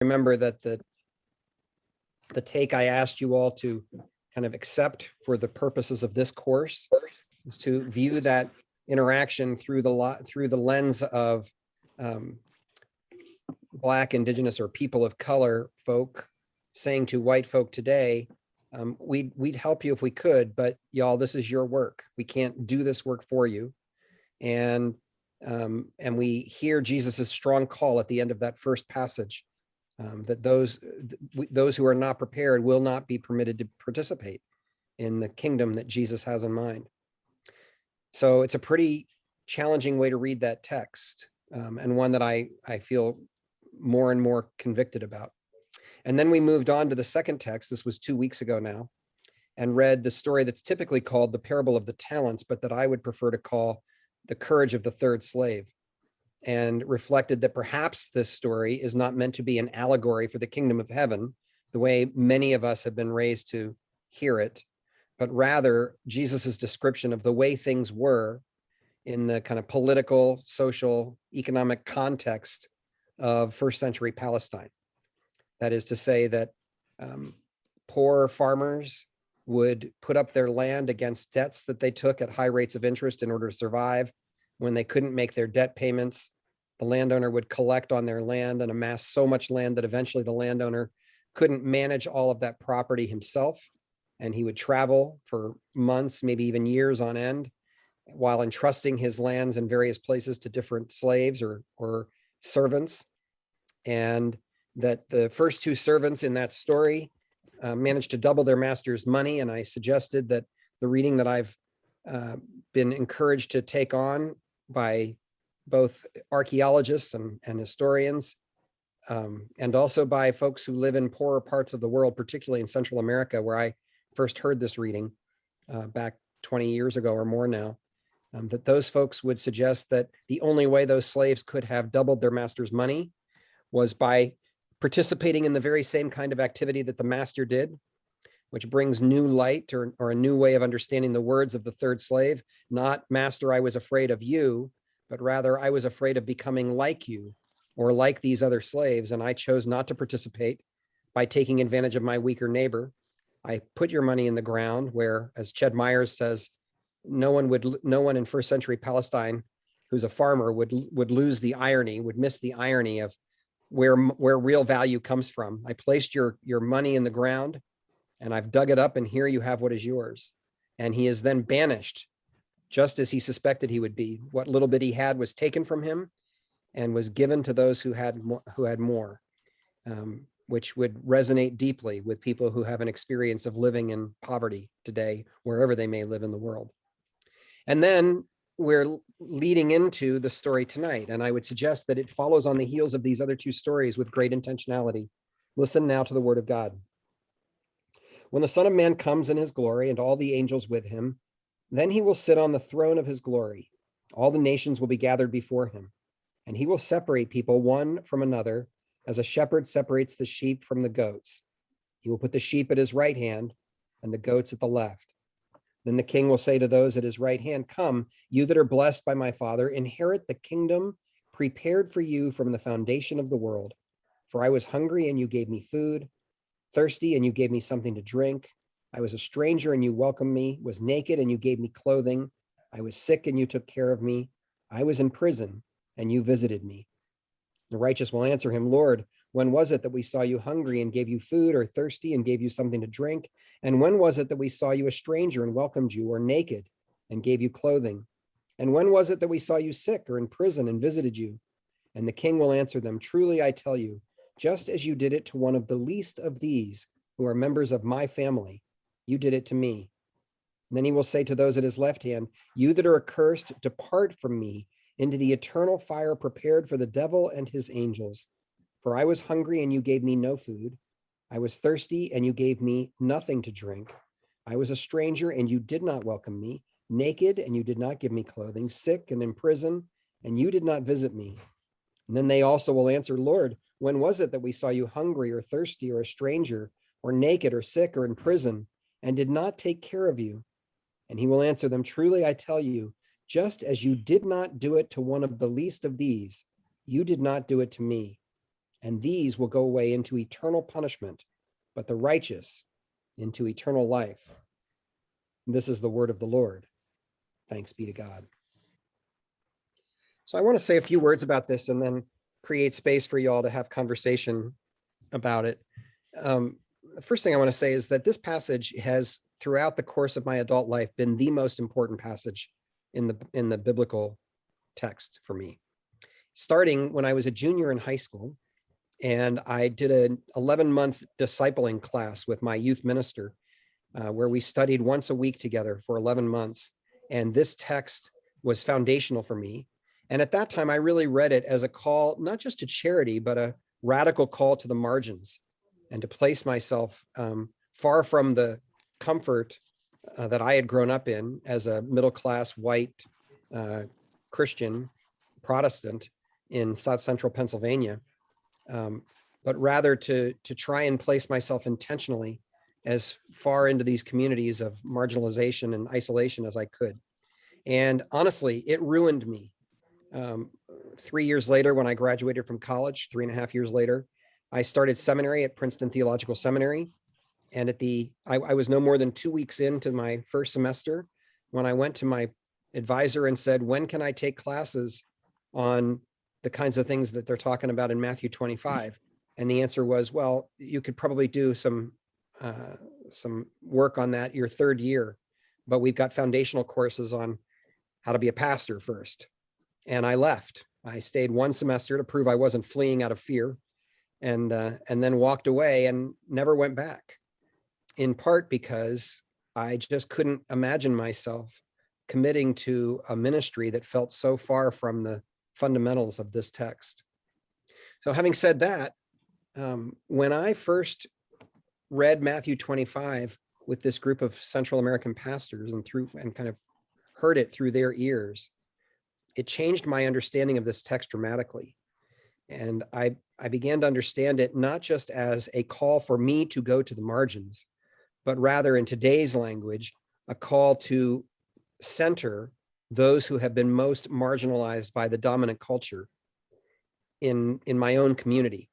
Remember that the take I asked you all to kind of accept for the purposes of this course is to view that interaction through the lens of Black, Indigenous, or people of color folk saying to white folk today, we'd help you if we could, but y'all, this is your work. We can't do this work for you. And we hear Jesus's strong call at the end of that first passage, that those who are not prepared will not be permitted to participate in the kingdom that Jesus has in mind. So it's a pretty challenging way to read that text, and one that I feel more and more convicted about. And then we moved on to the second text. This was 2 weeks ago now, and read the story that's typically called the parable of the talents, but that I would prefer to call the courage of the third slave, and reflected that perhaps this story is not meant to be an allegory for the kingdom of heaven, the way many of us have been raised to hear it, but rather Jesus's description of the way things were in the kind of political, social, economic context of first century Palestine. That is to say that poor farmers would put up their land against debts that they took at high rates of interest in order to survive. When they couldn't make their debt payments, the landowner would collect on their land and amass so much land that eventually the landowner couldn't manage all of that property himself. And he would travel for months, maybe even years on end, while entrusting his lands in various places to different slaves or servants. And that the first two servants in that story managed to double their master's money. And I suggested that the reading that I've been encouraged to take on by both archaeologists and historians, and also by folks who live in poorer parts of the world, particularly in Central America, where I first heard this reading back 20 years ago or more now, that those folks would suggest that the only way those slaves could have doubled their master's money was by participating in the very same kind of activity that the master did, which brings new light or a new way of understanding the words of the third slave. Not, master, I was afraid of you, but rather I was afraid of becoming like you or like these other slaves, and I chose not to participate by taking advantage of my weaker neighbor. I put your money in the ground where, as Ched Myers says, no one in first century Palestine who's a farmer would lose the irony, would miss the irony of where real value comes from. I placed your money in the ground and I've dug it up, and here you have what is yours. And he is then banished, just as he suspected he would be. What little bit he had was taken from him and was given to those who had more, which would resonate deeply with people who have an experience of living in poverty today, wherever they may live in the world. And then we're leading into the story tonight, and I would suggest that it follows on the heels of these other two stories with great intentionality. Listen now to the word of God. When the Son of Man comes in his glory and all the angels with him, then he will sit on the throne of his glory. All the nations will be gathered before him, and he will separate people one from another, as a shepherd separates the sheep from the goats. He will put the sheep at his right hand and the goats at the left. Then the king will say to those at his right hand, come, you that are blessed by my Father, inherit the kingdom prepared for you from the foundation of the world. For I was hungry and you gave me food, thirsty and you gave me something to drink. I was a stranger and you welcomed me, was naked and you gave me clothing. I was sick and you took care of me. I was in prison and you visited me. The righteous will answer him, Lord, when was it that we saw you hungry and gave you food, or thirsty and gave you something to drink? And when was it that we saw you a stranger and welcomed you, or naked and gave you clothing? And when was it that we saw you sick or in prison and visited you? And the king will answer them, truly I tell you, just as you did it to one of the least of these who are members of my family, you did it to me. And then he will say to those at his left hand, you that are accursed, depart from me into the eternal fire prepared for the devil and his angels. For I was hungry and you gave me no food. I was thirsty and you gave me nothing to drink. I was a stranger and you did not welcome me, naked and you did not give me clothing, sick and in prison and you did not visit me. And then they also will answer, Lord, when was it that we saw you hungry or thirsty or a stranger or naked or sick or in prison and did not take care of you? And he will answer them, truly I tell you, just as you did not do it to one of the least of these, you did not do it to me. and these will go away into eternal punishment, but the righteous into eternal life. This is the word of the Lord. Thanks be to God. So I want to say a few words about this and then create space for you all to have conversation about it. The first thing I want to say is that this passage has, throughout the course of my adult life, been the most important passage in the biblical text for me. Starting when I was a junior in high school, and I did an 11-month discipling class with my youth minister, where we studied once a week together for 11 months. And this text was foundational for me. And at that time, I really read it as a call, not just to charity, but a radical call to the margins and to place myself far from the comfort that I had grown up in as a middle-class white Christian Protestant in South Central Pennsylvania, but rather to try and place myself intentionally as far into these communities of marginalization and isolation as I could. And honestly, it ruined me. 3 years later, when I graduated from college, 3.5 years later, I started seminary at Princeton Theological Seminary. And I was no more than 2 weeks into my first semester when I went to my advisor and said, when can I take classes on the kinds of things that they're talking about in Matthew 25? And the answer was, well, you could probably do some work on that your third year, but we've got foundational courses on how to be a pastor first. And I left. I stayed one semester to prove I wasn't fleeing out of fear, and then walked away and never went back, in part because I just couldn't imagine myself committing to a ministry that felt so far from the fundamentals of this text. So having said that, when I first read Matthew 25 with this group of Central American pastors and kind of heard it through their ears, it changed my understanding of this text dramatically. And I began to understand it not just as a call for me to go to the margins, but rather in today's language, a call to center those who have been most marginalized by the dominant culture in my own community.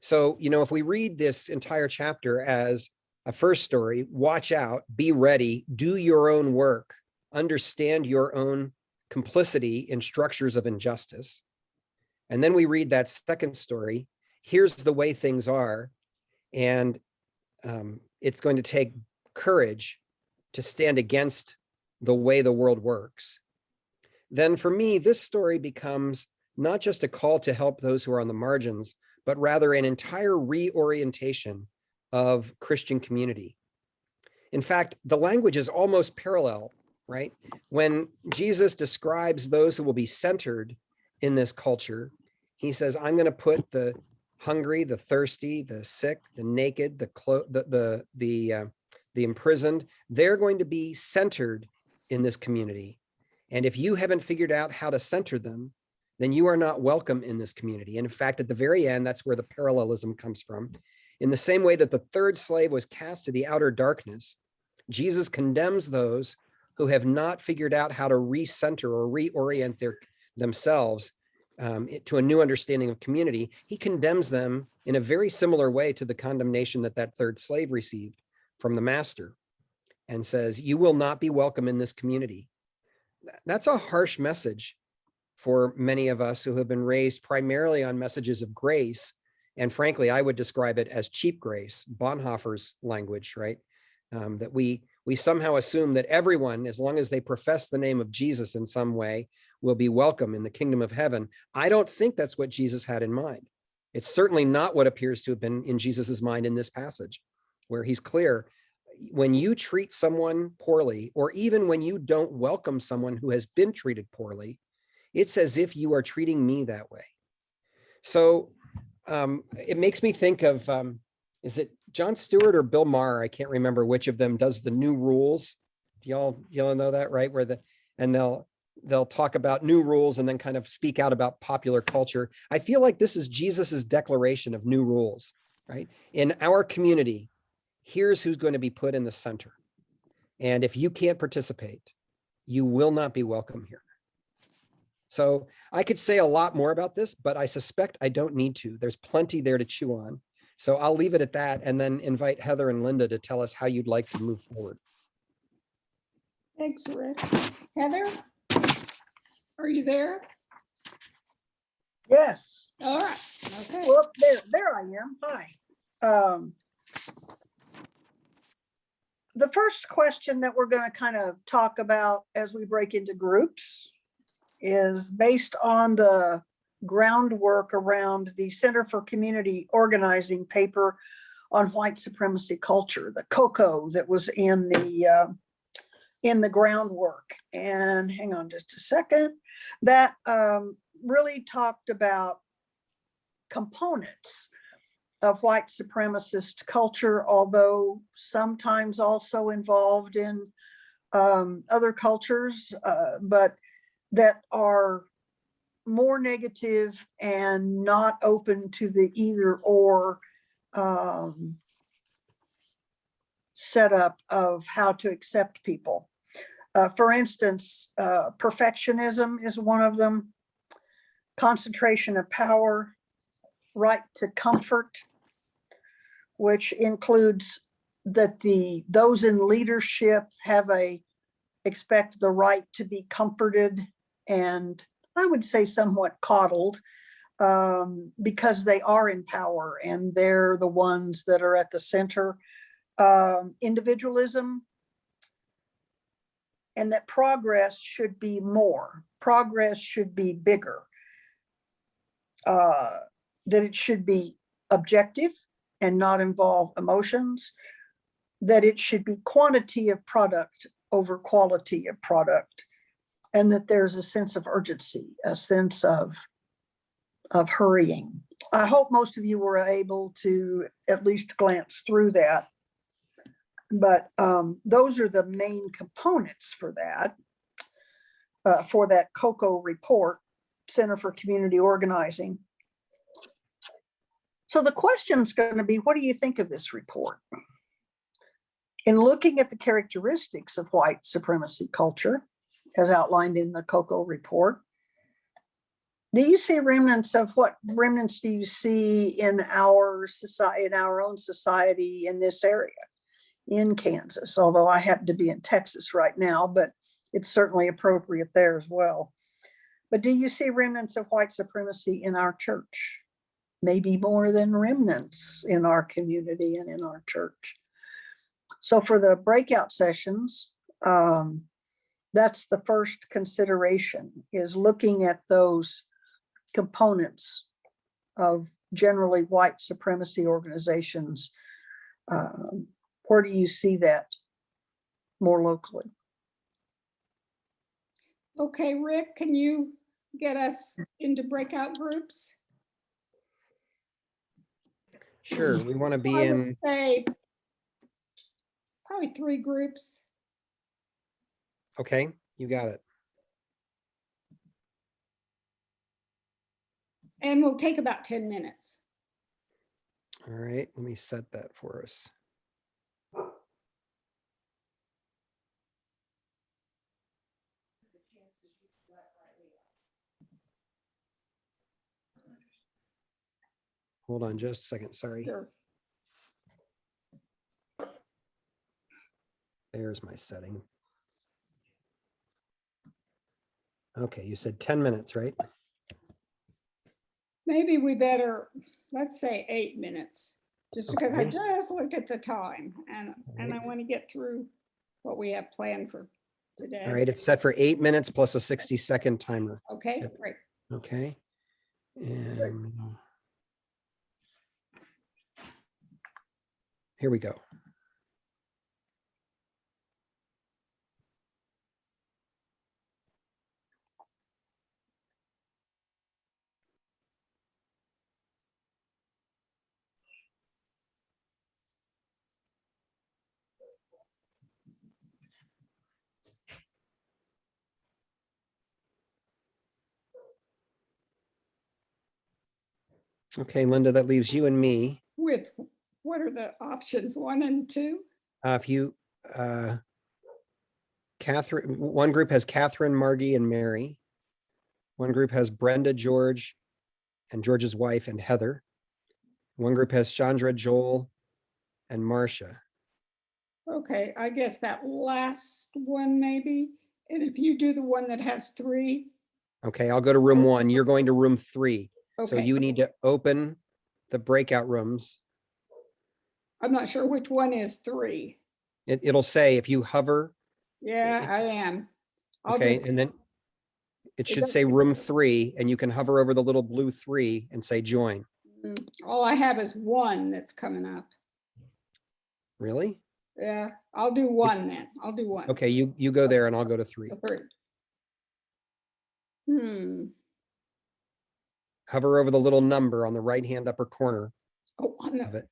So, if we read this entire chapter as a first story, watch out, be ready, do your own work, understand your own complicity in structures of injustice. And then we read that second story, here's the way things are, and it's going to take courage to stand against the way the world works. Then for me, this story becomes not just a call to help those who are on the margins, but rather an entire reorientation of Christian community. In fact, the language is almost parallel, right? When Jesus describes those who will be centered in this culture, he says, I'm going to put the hungry, the thirsty, the sick, the naked, the imprisoned, they're going to be centered in this community. And if you haven't figured out how to center them, then you are not welcome in this community. And in fact, at the very end, that's where the parallelism comes from. In the same way that the third slave was cast to the outer darkness, Jesus condemns those who have not figured out how to recenter or reorient themselves to a new understanding of community. He condemns them in a very similar way to the condemnation that third slave received from the master, and says, you will not be welcome in this community. That's a harsh message for many of us who have been raised primarily on messages of grace. And frankly, I would describe it as cheap grace, Bonhoeffer's language, right? That we somehow assume that everyone, as long as they profess the name of Jesus in some way, will be welcome in the kingdom of heaven. I don't think that's what Jesus had in mind. It's certainly not what appears to have been in Jesus's mind in this passage, where he's clear. When you treat someone poorly, or even when you don't welcome someone who has been treated poorly, it's as if you are treating me that way. So it makes me think of, is it Jon Stewart or Bill Maher? I can't remember which of them does the New Rules. Y'all know that, right? They'll talk about new rules and then kind of speak out about popular culture. I feel like this is Jesus's declaration of new rules, right? In our community, here's who's going to be put in the center. And if you can't participate, you will not be welcome here. So I could say a lot more about this, but I suspect I don't need to. There's plenty there to chew on. So I'll leave it at that and then invite Heather and Linda to tell us how you'd like to move forward. Thanks, Rick. Heather, are you there? Yes. All right. Okay. Well, there I am. Hi. The first question that we're going to kind of talk about as we break into groups is based on the groundwork around the Center for Community Organizing paper on white supremacy culture, the COCO that was in the groundwork. And hang on just a second. That really talked about components of white supremacist culture, although sometimes also involved in other cultures, but that are more negative and not open to the either or setup of how to accept people. For instance, perfectionism is one of them, concentration of power, right to comfort, which includes that those in leadership expect the right to be comforted and I would say somewhat coddled because they are in power and they're the ones that are at the center. Individualism, and that progress should be more. Progress should be bigger. That it should be objective and not involve emotions, that it should be quantity of product over quality of product, and that there's a sense of urgency, a sense of hurrying. I hope most of you were able to at least glance through that. But those are the main components for that COCO report, Center for Community Organizing. So the question is going to be, what do you think of this report? In looking at the characteristics of white supremacy culture, as outlined in the COCO report, do you see remnants of what remnants do you see in our society, in our own society in this area, in Kansas? Although I happen to be in Texas right now, but it's certainly appropriate there as well. But do you see remnants of white supremacy in our church? Maybe more than remnants in our community and in our church. So for the breakout sessions, that's the first consideration, is looking at those components of generally white supremacy organizations. Where do you see that more locally? Okay, Rick, can you get us into breakout groups? Sure, we want to be I would in, say probably 3 groups. okay, you got it. And we'll take about 10 minutes. All right, let me set that for us. Hold on just a second, sorry. Sure. There's my setting. Okay, you said 10 minutes, right? Maybe we better, let's say 8 minutes, just because I Okay. just looked at the time and I Right. want to get through what we have planned for today. All right, it's set for 8 minutes plus a 60-second timer. Okay, Yep. great. Okay. And here we go. Okay, Linda, that leaves you and me. With, what are the options, 1 and 2? If you, Catherine, one group has Catherine, Margie, and Mary. One group has Brenda, George, and George's wife and Heather. One group has Chandra, Joel, and Marcia. Okay, I guess that last one maybe. And if you do the one that has 3, Okay, I'll go to room 1. You're going to room 3. So okay. you need to open the breakout rooms. I'm not sure which one is 3. It'll say if you hover, Yeah, I am. I'll okay, just, and then it should does- say room 3, and you can hover over the little blue 3 and say join. all I have is 1 that's coming up. Really? Yeah, I'll do 1 then. I'll do 1. Okay, you go there and I'll go to 3. The 3. Hmm. Hover over the little number on the right-hand upper corner Oh, on of the, it,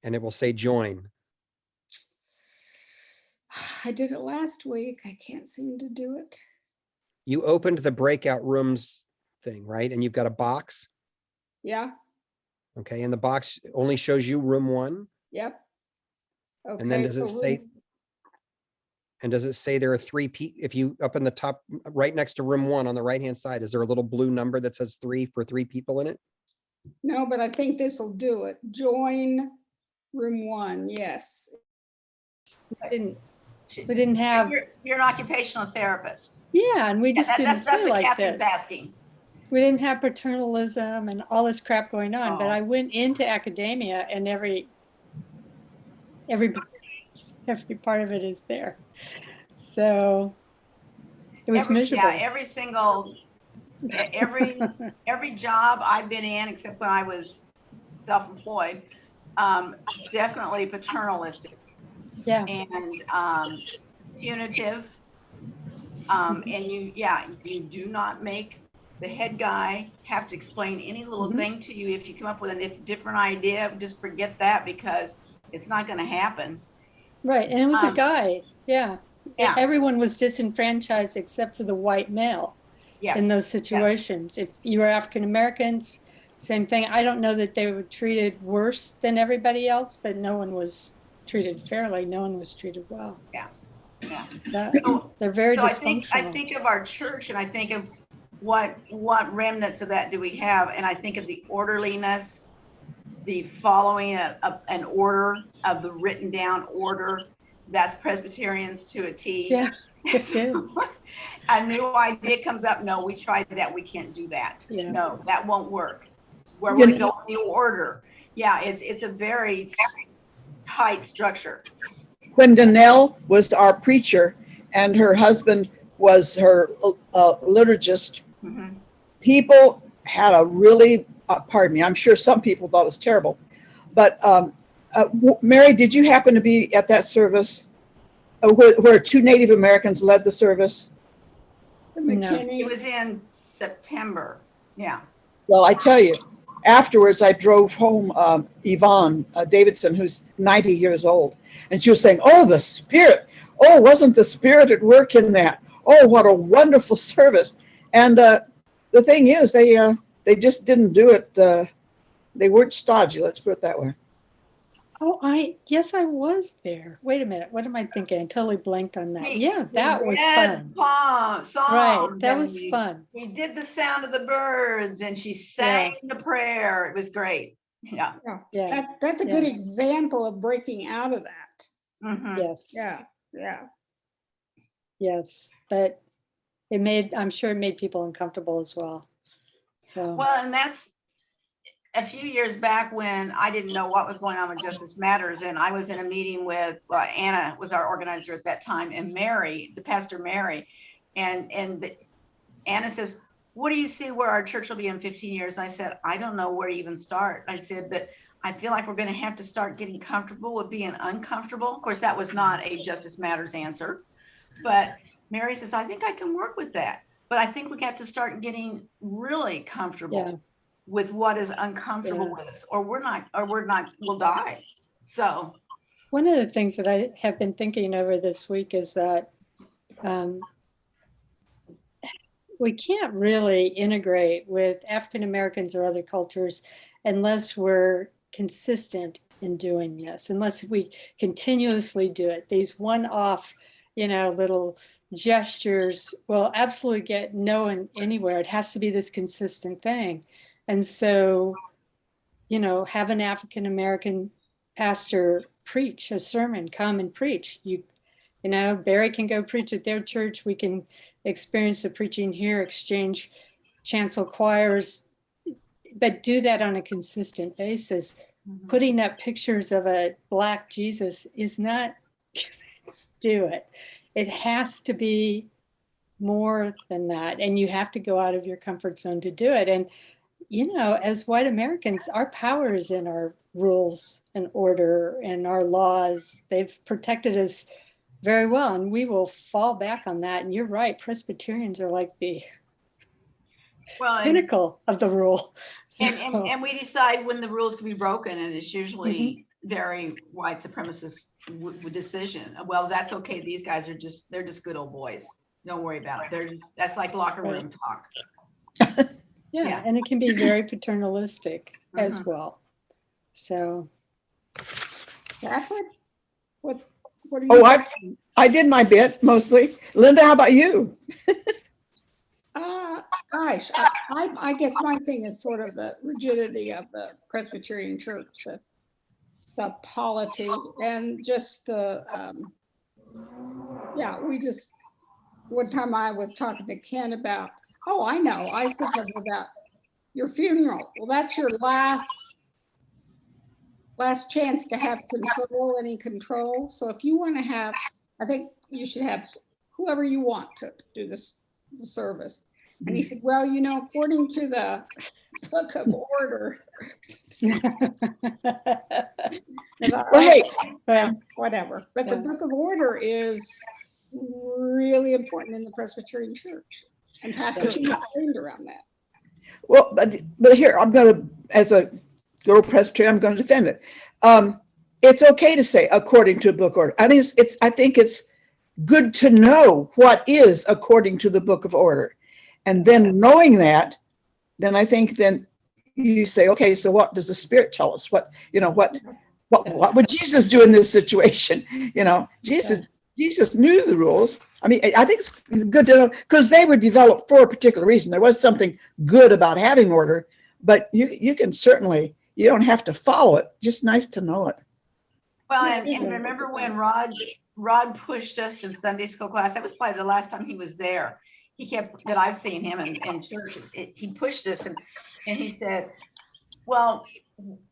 and it will say join. I did it last week. I can't seem to do it. You opened the breakout rooms thing, right? And you've got a box, Yeah, okay? And the box only shows you room 1. yep. And then Okay, does it so say, room- and does it say there are 3 if you up in the top, right next to room 1 on the right-hand side, is there a little blue number that says 3 for 3 people in it? No, but I think this will do it. Join room 1, yes. We didn't have, You're an occupational therapist. yeah, and we just That's didn't feel what like Catherine's this. asking. We didn't have paternalism and all this crap going on, but Oh. I went into academia and every part of it is there. So it was miserable. Yeah, every single, every job I've been in, except when I was self-employed, definitely paternalistic Yeah, and punitive. And you do not make the head guy have to explain any little Mhm. thing to you. If you come up with a different idea, just forget that because it's not going to happen. right. And it was a guy. Yeah. Yeah. Everyone was disenfranchised except for the white male Yes. in those situations. If you were African Americans, same thing. I don't know that they were treated worse than everybody else, but no one was treated fairly. No one was treated well. Yeah. They're very So I dysfunctional. think of our church and I think of what remnants of that do we have? And I think of the orderliness, the following an order of the written down order. That's Presbyterians to a T. Yeah, it is. A new idea comes up. No, we tried that. We can't do that. Yeah. No, that won't work. We're You going to go in the order. Yeah, it's a very tight structure. When Danelle was our preacher and her husband was her liturgist, Mhm. people had a really, pardon me, I'm sure some people thought it was terrible. But Mary, did you happen to be at that service where 2 Native Americans led the service? The No. It McKinneys. was in September. Yeah. Well, I tell you, afterwards I drove home Yvonne Davidson, who's 90 years old, and she was saying, "Oh, the Spirit! Oh, wasn't the Spirit at work in that? Oh, what a wonderful service!" And the thing is, they just didn't do it. They weren't stodgy. Let's put it that way. Oh, yes, I was there. Wait a minute. What am I thinking? I totally blanked on that. Yeah, We that was read fun. Songs, Right, that and was fun. We did the sound of the birds and she sang the prayer. It was great. Yeah. Yeah, That's a good Yeah. example of breaking out of that. Mhm. yes. Yeah. Yes, but I'm sure it made people uncomfortable as well. So, Well, and that's a few years back when I didn't know what was going on with Justice Matters. And I was in a meeting with Anna was our organizer at that time, and Mary, the pastor Mary. And Anna says, "What do you see where our church will be in 15 years?" And I said, "I don't know where to even start." I said, "But I feel like we're going to have to start getting comfortable with being uncomfortable." Of course, that was not a Justice Matters answer. But Mary says, "I think I can work with that. But I think we have to start getting really comfortable Yeah. with what is uncomfortable with us, or we'll die." So one of the things that I have been thinking over this week is that we can't really integrate with African Americans or other cultures unless we're consistent in doing this, unless we continuously do it. These one-off little gestures will absolutely get no one anywhere. It has to be this consistent thing. And so, have an African American pastor preach a sermon, come and preach. Barry can go preach at their church. We can experience the preaching here, exchange chancel choirs, but do that on a consistent basis. Putting up pictures of a Black Jesus is not do it. It has to be more than that. And you have to go out of your comfort zone to do it. And, as white Americans, our power is in our rules and order and our laws. They've protected us very well, and we will fall back on that. And you're right, Presbyterians are like the pinnacle of the rule. And we decide when the rules can be broken, and it's usually very white supremacist decision. Well, that's okay. These guys they're just good old boys. Don't worry about it. That's like locker room talk. Yeah, and it can be very paternalistic as well. So, Catherine, what are you? Oh, I did my bit mostly. Linda, how about you? Gosh, I guess my thing is sort of the rigidity of the Presbyterian Church, the polity, and just one time I was talking to Ken about, I know, I said something about your funeral. Well, that's your last chance to have any control. So if you want to have, I think you should have whoever you want to do the service. And he said, well, according to the Book of Order, whatever. But the Book of Order is really important in the Presbyterian Church, and pastors are trained around that. Well, but here, as a girl Presbyterian, I'm going to defend it. It's okay to say according to book order. I think it's good to know what is according to the Book of Order. And then knowing that, then I think then you say, okay, so what does the Spirit tell us? What would Jesus do in this situation? Jesus knew the rules. I mean, I think it's good to know, because they were developed for a particular reason. There was something good about having order, but you can certainly, you don't have to follow it. Just nice to know it. Well, and remember when Rod pushed us in Sunday school class? That was probably the last time he was there. He kept, that I've seen him in church, he pushed us and he said, well,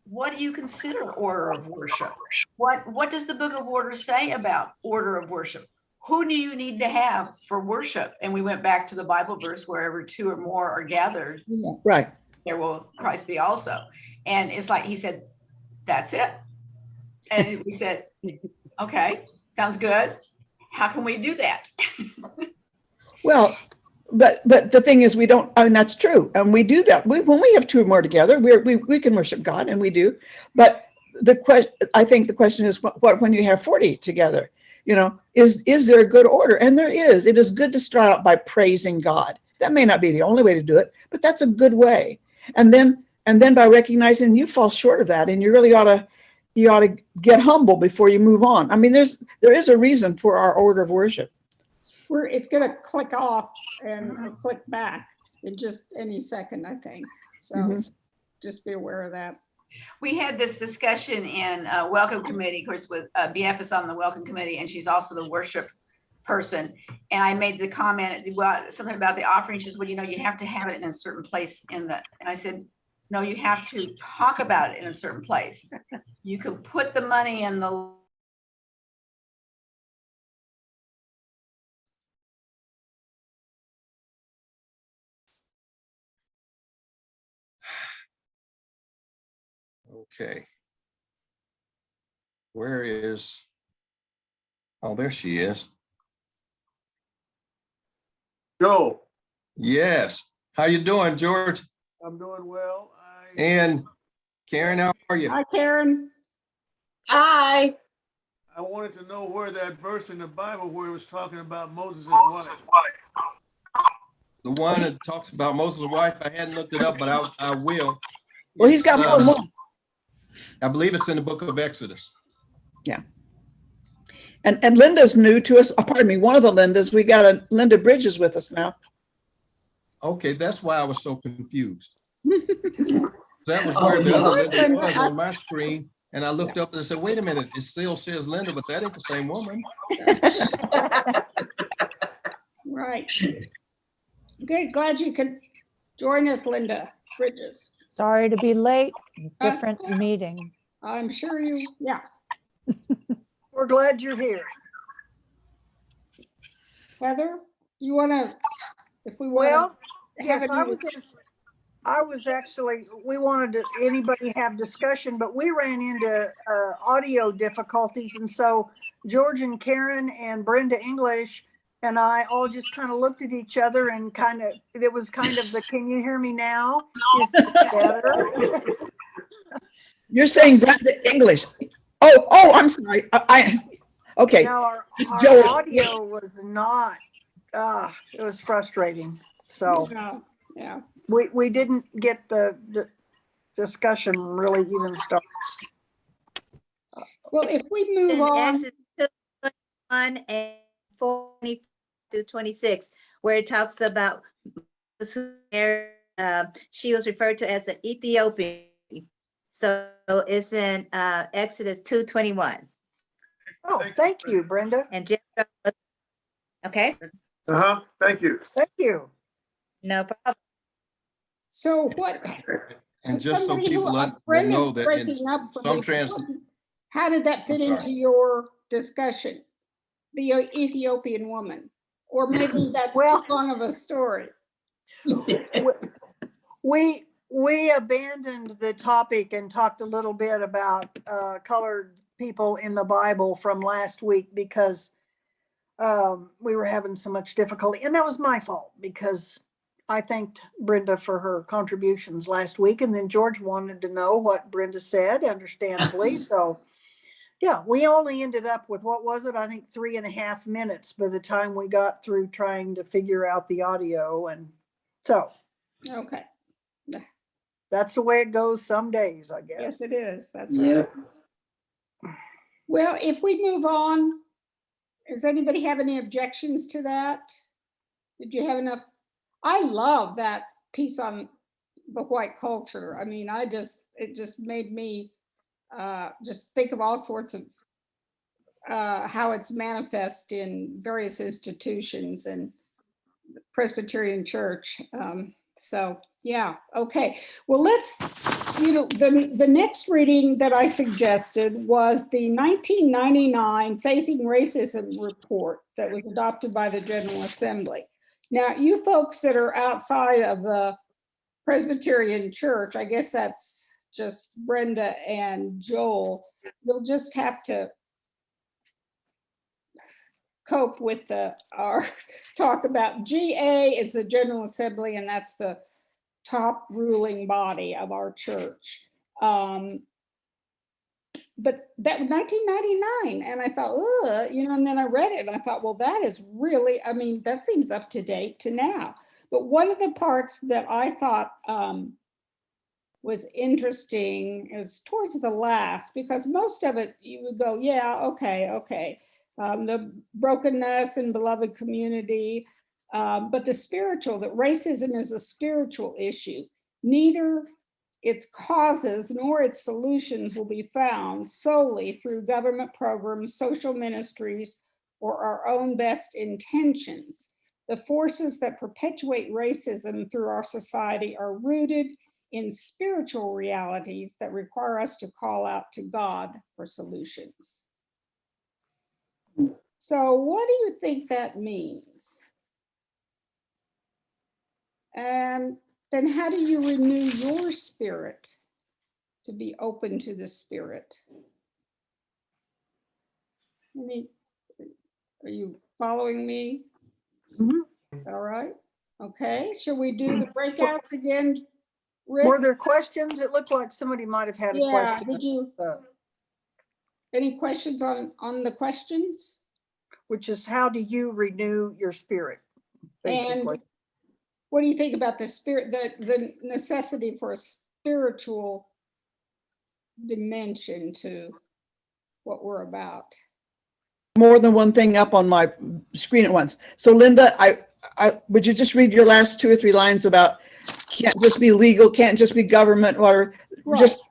what do you consider order of worship? What does the Book of Order say about order of worship? Who do you need to have for worship? And we went back to the Bible verse, wherever two or more are gathered, right, there will Christ be also. And it's like, he said, that's it. And we said, okay, sounds good. How can we do that? Well, but the thing is, we don't, I mean, that's true. And we do that. When we have two or more together, we can worship God, and we do. But I think the question is, what when you have 40 together, is there a good order? And there is. It is good to start out by praising God. That may not be the only way to do it, but that's a good way. And then by recognizing you fall short of that, and you really ought to get humble before you move on. I mean, there is a reason for our order of worship. It's going to click off and click back in just any second, I think. So just be aware of that. We had this discussion in Welcome Committee, of course, with BF is on the Welcome Committee, and she's also the worship person. And I made the comment, something about the offering. She says, well, you have to have it in a certain place and I said, no, you have to talk about it in a certain place. You could put the money in the Okay. Where is, oh, there she is. Joe, Yes. How you doing, George? I'm doing well. And Karen, how are you? Hi, Karen. Hi. I wanted to know where that verse in the Bible where it was talking about Moses' wife. The one that talks about Moses' wife, I hadn't looked it up, but I will. Well, he's got more. I believe it's in the book of Exodus. Yeah. And Linda's new to us. Oh, pardon me, one of the Lindas. We got a Linda Bridges with us now. Okay, that's why I was so confused. That was Oh, where the other Listen, Linda was on my screen. And I looked up and I said, wait a minute, it still says Linda, but that ain't the same woman. Right. Good, glad you could join us, Linda Bridges. Sorry to be late, Uh, different meeting. I'm sure you, yeah. We're glad you're here. Heather, you want to, if we want Well, to have yes, a, I was actually, we wanted to, anybody have discussion, but we ran into audio difficulties. And so George and Karen and Brenda English and I all just kind of looked at each other and it was kind of the, can you hear me now? Is this better? You're saying Brenda English. I'm sorry. Okay. Now, our It's Joey. audio was not, it was frustrating. So yeah. we didn't get the discussion really even started. Well, if we move In on, Exodus 21 and 40 to 26, where it talks about she was referred to as an Ethiopian. So it's in Exodus 2:21. Oh, thank you, Brenda. And okay, Thank you. Thank you. no problem. so what? And just so somebody who- people will Brenda's know that in breaking up for some me. How did that fit I'm sorry. into your discussion? The Ethiopian woman, or maybe that's Well- too long of a story. We abandoned the topic and talked a little bit about colored people in the Bible from last week because we were having so much difficulty. And that was my fault because I thanked Brenda for her contributions last week. And then George wanted to know what Brenda said, understandably. So yeah, we only ended up with, what was it? I think 3.5 minutes by the time we got through trying to figure out the audio. And so Okay, that's the way it goes some days, I guess. yes, it is. That's right. Well, if we move on, does anybody have any objections to that? Did you have enough? I love that piece on the white culture. I mean, it just made me just think of all sorts of how it's manifest in various institutions and the Presbyterian Church. So yeah, okay. Well, the next reading that I suggested was the 1999 Facing Racism report that was adopted by the General Assembly. Now, you folks that are outside of the Presbyterian Church, I guess that's just Brenda and Joel, you'll just have to cope with our talk about GA is the General Assembly, and that's the top ruling body of our church. But that was 1999, and I thought, and then I read it and I thought, well, that is really, I mean, that seems up to date to now. But one of the parts that I thought was interesting is towards the last, because most of it you would go, yeah, okay. The brokenness and beloved community, but the spiritual, that racism is a spiritual issue. Neither its causes nor its solutions will be found solely through government programs, social ministries, or our own best intentions. The forces that perpetuate racism through our society are rooted in spiritual realities that require us to call out to God for solutions. So what do you think that means? And then how do you renew your spirit to be open to the Spirit? I mean, are you following me? Mhm. All right. Okay. Shall we do the breakouts again, Rick? Were there questions? It looked like somebody might have had a Yeah, question. did you, any questions on the questions? Which is, how do you renew your spirit? Basically. And what do you think about the spirit, the necessity for a spiritual dimension to what we're about? more than one thing up on my screen at once. So Linda, would you just read your last 2 or 3 lines about can't just be legal, can't just be government, or Right. just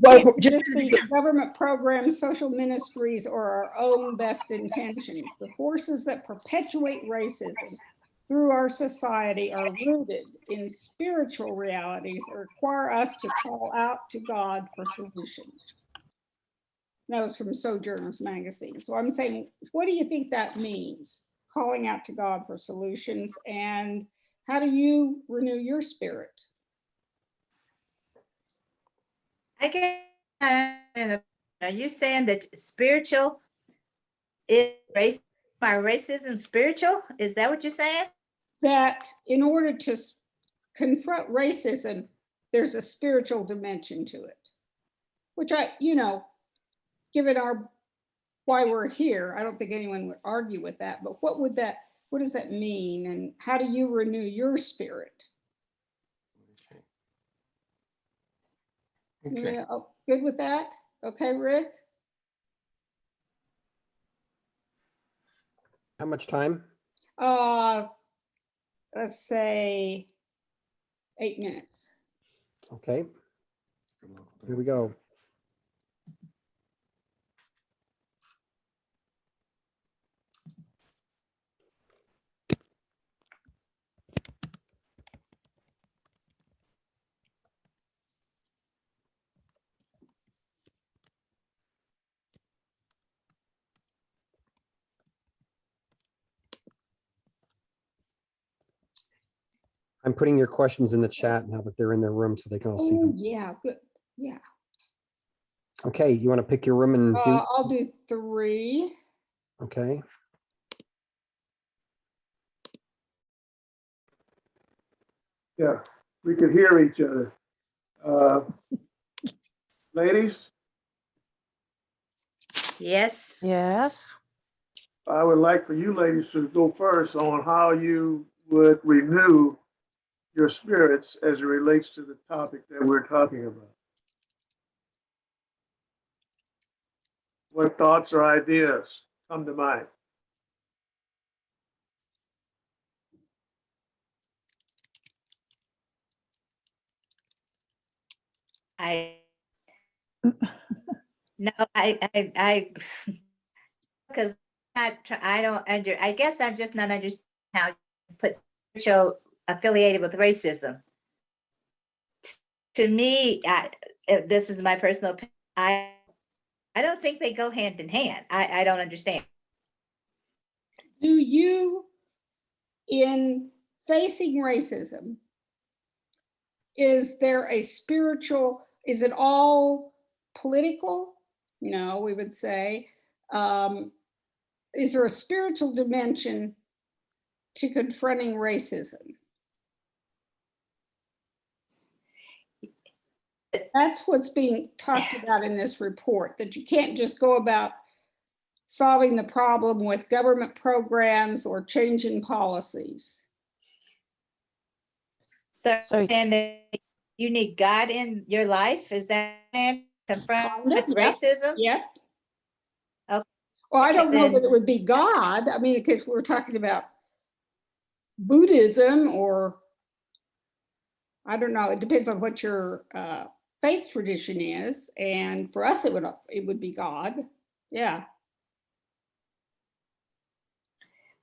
Can't what? just be government programs, social ministries, or our own best intentions. The forces that perpetuate racism through our society are rooted in spiritual realities that require us to call out to God for solutions. That was from Sojourners Magazine. So I'm saying, what do you think that means? Calling out to God for solutions, and how do you renew your spirit? I guess, are you saying that spiritual is racism spiritual? Is that what you're saying? That in order to confront racism, there's a spiritual dimension to it, which given why we're here, I don't think anyone would argue with that. But what does that mean? And how do you renew your spirit? Okay. Yeah, good with that? Okay, Rick? How much time? Let's say 8 minutes. Okay, here we go. I'm putting your questions in the chat now that they're in their room so they can all see Oh, them. yeah, good. Yeah. Okay, you want to pick your room and do? I'll do 3. Okay, Yeah, we could hear each other. Ladies, Yes. Yes. I would like for you ladies to go first on how you would renew your spirits as it relates to the topic that we're talking about. What thoughts or ideas come to mind? No, because I don't I guess I'm just not understanding how you put spiritual affiliated with racism. To me, this is my personal opinion. I don't think they go hand in hand. I don't understand. Do you, in facing racism, is there a spiritual, is it all political? No, we would say. Is there a spiritual dimension to confronting racism? That's what's being talked about in this report, that you can't just go about solving the problem with government programs or changing policies. So, So- and you need God in your life? Is that confront Kind of, yep. racism? Yep. Okay. Well, I don't know Then- that it would be God. I mean, if we're talking about Buddhism, or I don't know, it depends on what your faith tradition is. And for us, it would be God. Yeah.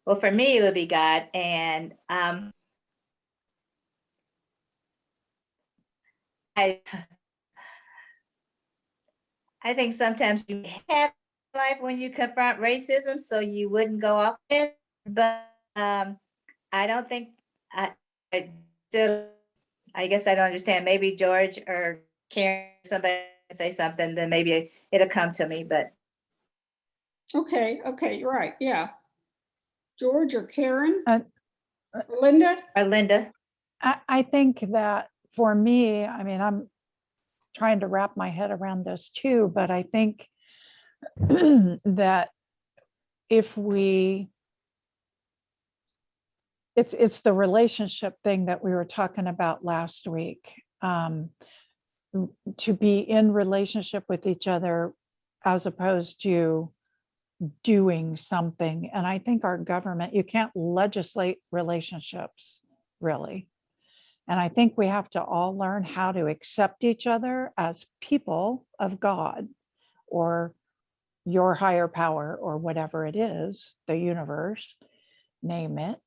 Well, for me, it would be God. And I think sometimes you have life when you confront racism, so you wouldn't go off it. But I don't think I guess I don't understand. Maybe George or Karen, somebody say something, then maybe it'll come to me. But Okay. You're right. Yeah. George or Karen? Uh, Or Linda? or Linda. I think that for me, I mean, I'm trying to wrap my head around this too, but I think that if it's the relationship thing that we were talking about last week, to be in relationship with each other as opposed to doing something. And I think our government, you can't legislate relationships, really. And I think we have to all learn how to accept each other as people of God or your higher power or whatever it is, the universe, name it.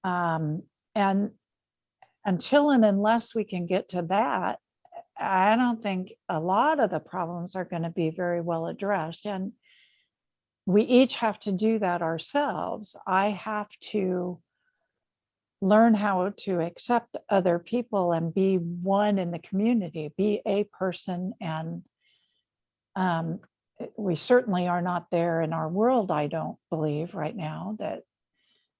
And until and unless we can get to that, I don't think a lot of the problems are going to be very well addressed. And we each have to do that ourselves. I have to learn how to accept other people and be one in the community, be a person. And we certainly are not there in our world, I don't believe right now, that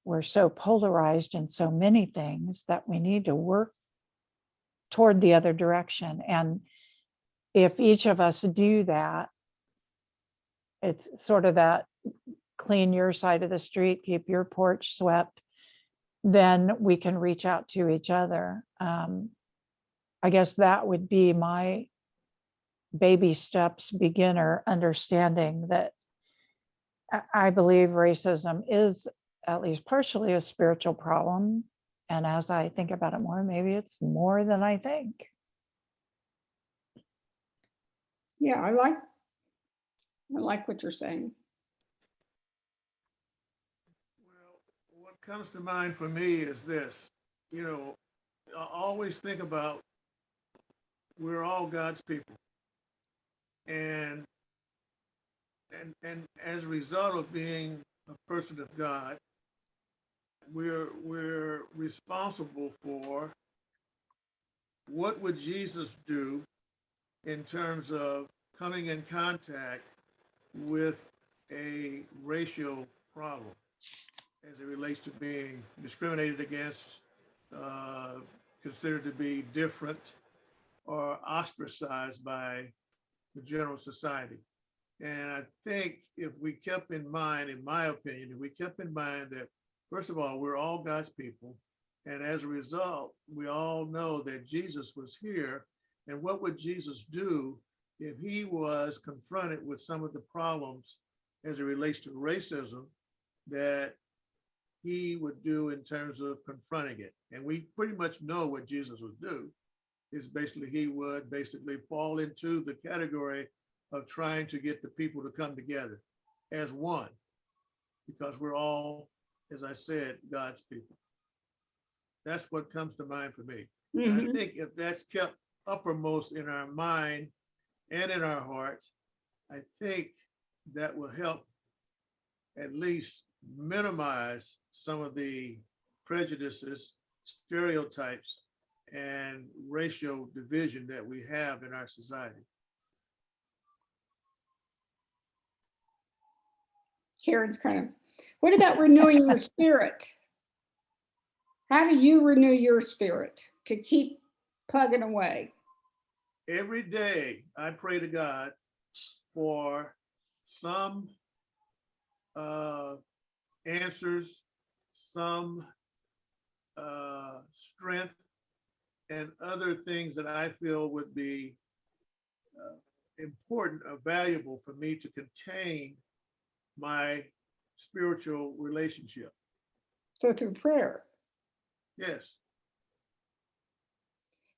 we're so polarized in so many things that we need to work toward the other direction. And if each of us do that, it's sort of that clean your side of the street, keep your porch swept, then we can reach out to each other. I guess that would be my baby steps beginner understanding that I believe racism is at least partially a spiritual problem. And as I think about it more, maybe it's more than I think. Yeah, I like what you're saying. Well, what comes to mind for me is this, you know, I always think about we're all God's people. And as a result of being a person of God, we're responsible for what would Jesus do in terms of coming in contact with a racial problem as it relates to being discriminated against, considered to be different, or ostracized by the general society. And I think if we kept in mind, in my opinion, if we kept in mind that, first of all, we're all God's people. And as a result, we all know that Jesus was here. And what would Jesus do if he was confronted with some of the problems as it relates to racism that he would do in terms of confronting it? And we pretty much know what Jesus would do is basically he would basically fall into the category of trying to get the people to come together as one, because we're all, as I said, God's people. That's what comes to mind for me. And I think if that's kept uppermost in our mind and in our heart, I think that will help at least minimize some of the prejudices, stereotypes, and racial division that we have in our society. Karen's kind of, what about renewing your spirit? How do you renew your spirit to keep plugging away? Every day I pray to God for some answers, some strength, and other things that I feel would be important or valuable for me to contain my spiritual relationship. So through prayer. Yes.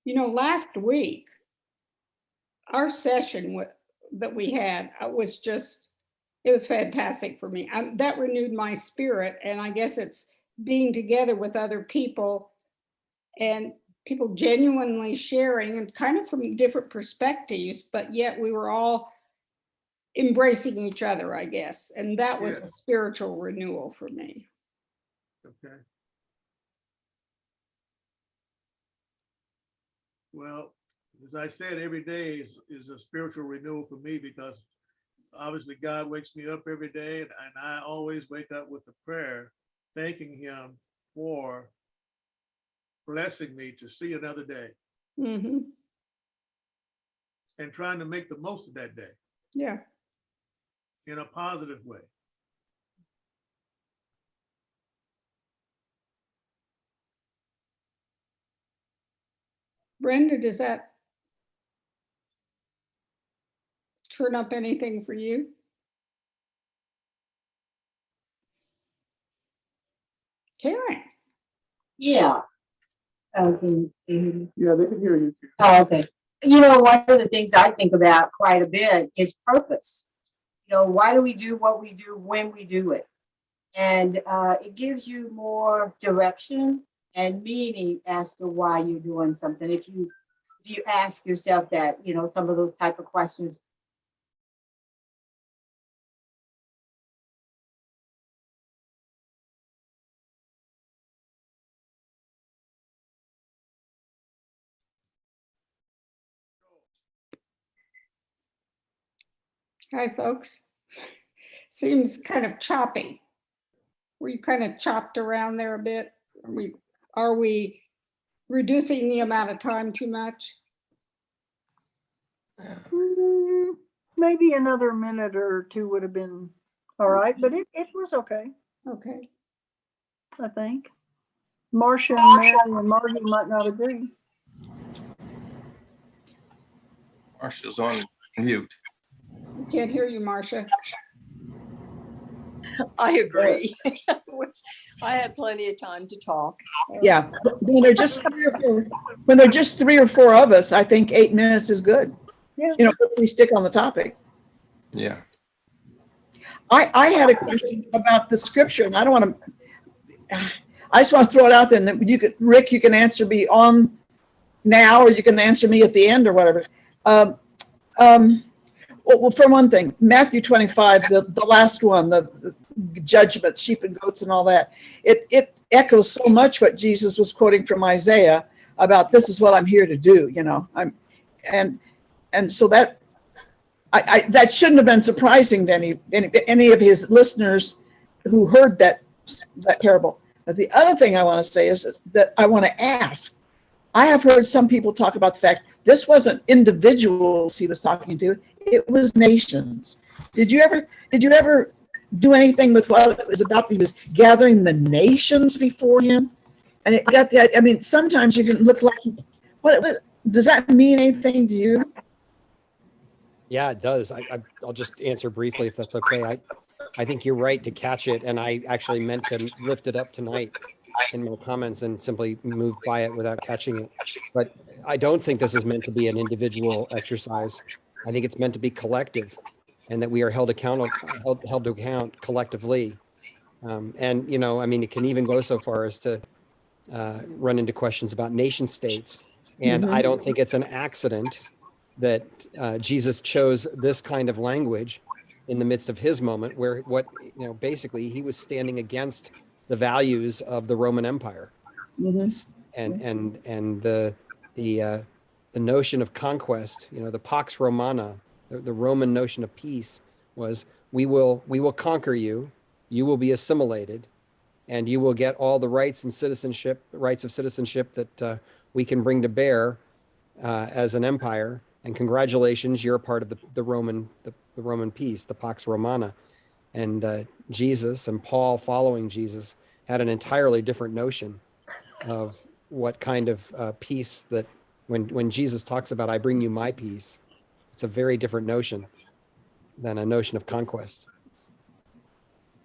You know, last week, our session that we had was just, it was fantastic for me. That renewed my spirit. And I guess it's being together with other people and people genuinely sharing and kind of from different perspectives, but yet we were all embracing each other, I guess. And that was a spiritual renewal for me. Okay. Well, as I said, every day is a spiritual renewal for me, because obviously God wakes me up every day, and I always wake up with a prayer, thanking him for blessing me to see another day. Mm-hmm. And trying to make the most of that day. Yeah. In a positive way. Brenda, does that turn up anything for you? Karen, Yeah. Okay. Yeah, they can hear you. Oh, okay. You know, one of the things I think about quite a bit is purpose. You know, why do we do what we do when we do it? And it gives you more direction and meaning as to why you're doing something. If you ask yourself that, you know, some of those type of questions. hi, folks. Seems kind of choppy. Were you kind of chopped around there a bit? Are we reducing the amount of time too much? Maybe another minute or two would have been all right, but it was okay, Okay. I think. Marcia and Mary and Margie might not agree. Marcia's on mute. We can't hear you, Marcia. I agree. I had plenty of time to talk. Yeah, when they're just 3 or 4 of us, I think 8 minutes is good. Yeah. You know, if we stick on the topic. Yeah. I had a question about the scripture, and I don't want to. I just want to throw it out there, and then you could, Rick, you can answer me on now, or you can answer me at the end, or whatever. Well, for one thing, Matthew 25, the last one, the judgment, sheep and goats, and all that. It echoes so much what Jesus was quoting from Isaiah about this is what I'm here to do. You know, and so that. That shouldn't have been surprising to any of his listeners who heard that parable. But the other thing I want to say is that I want to ask. I have heard some people talk about the fact this wasn't individuals he was talking to; it was nations. Did you ever do anything with what it was about? He was gathering the nations before him, and it got the. I mean, sometimes you can look like does that mean anything to you? Yeah, it does. I'll just answer briefly if that's okay. I think you're right to catch it, and I actually meant to lift it up tonight in my comments and simply moved by it without catching it. But I don't think this is meant to be an individual exercise. I think it's meant to be collective, and that we are held to account collectively. And you know, I mean, it can even go so far as to run into questions about nation states. And I don't think it's an accident that Jesus chose this kind of language in the midst of his moment, where basically he was standing against the values of the Roman Empire, and the notion of conquest. You know, the Pax Romana, the Roman notion of peace was we will conquer you, you will be assimilated, and you will get all the rights of citizenship that we can bring to bear as an empire. And congratulations, you're a part of the Roman peace, the Pax Romana. And Jesus and Paul, following Jesus, had an entirely different notion of what kind of peace that when Jesus talks about, I bring you my peace, it's a very different notion than a notion of conquest.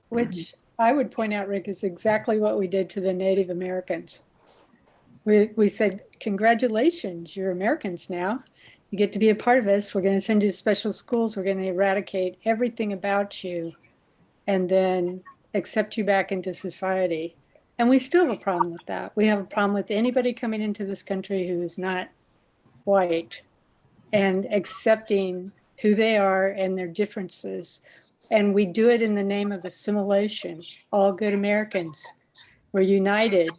Which I would point out, Rick, is exactly what we did to the Native Americans. We said, congratulations, you're Americans now. You get to be a part of us. We're going to send you to special schools. We're going to eradicate everything about you and then accept you back into society. And we still have a problem with that. We have a problem with anybody coming into this country who is not white and accepting who they are and their differences. And we do it in the name of assimilation. All good Americans. We're united,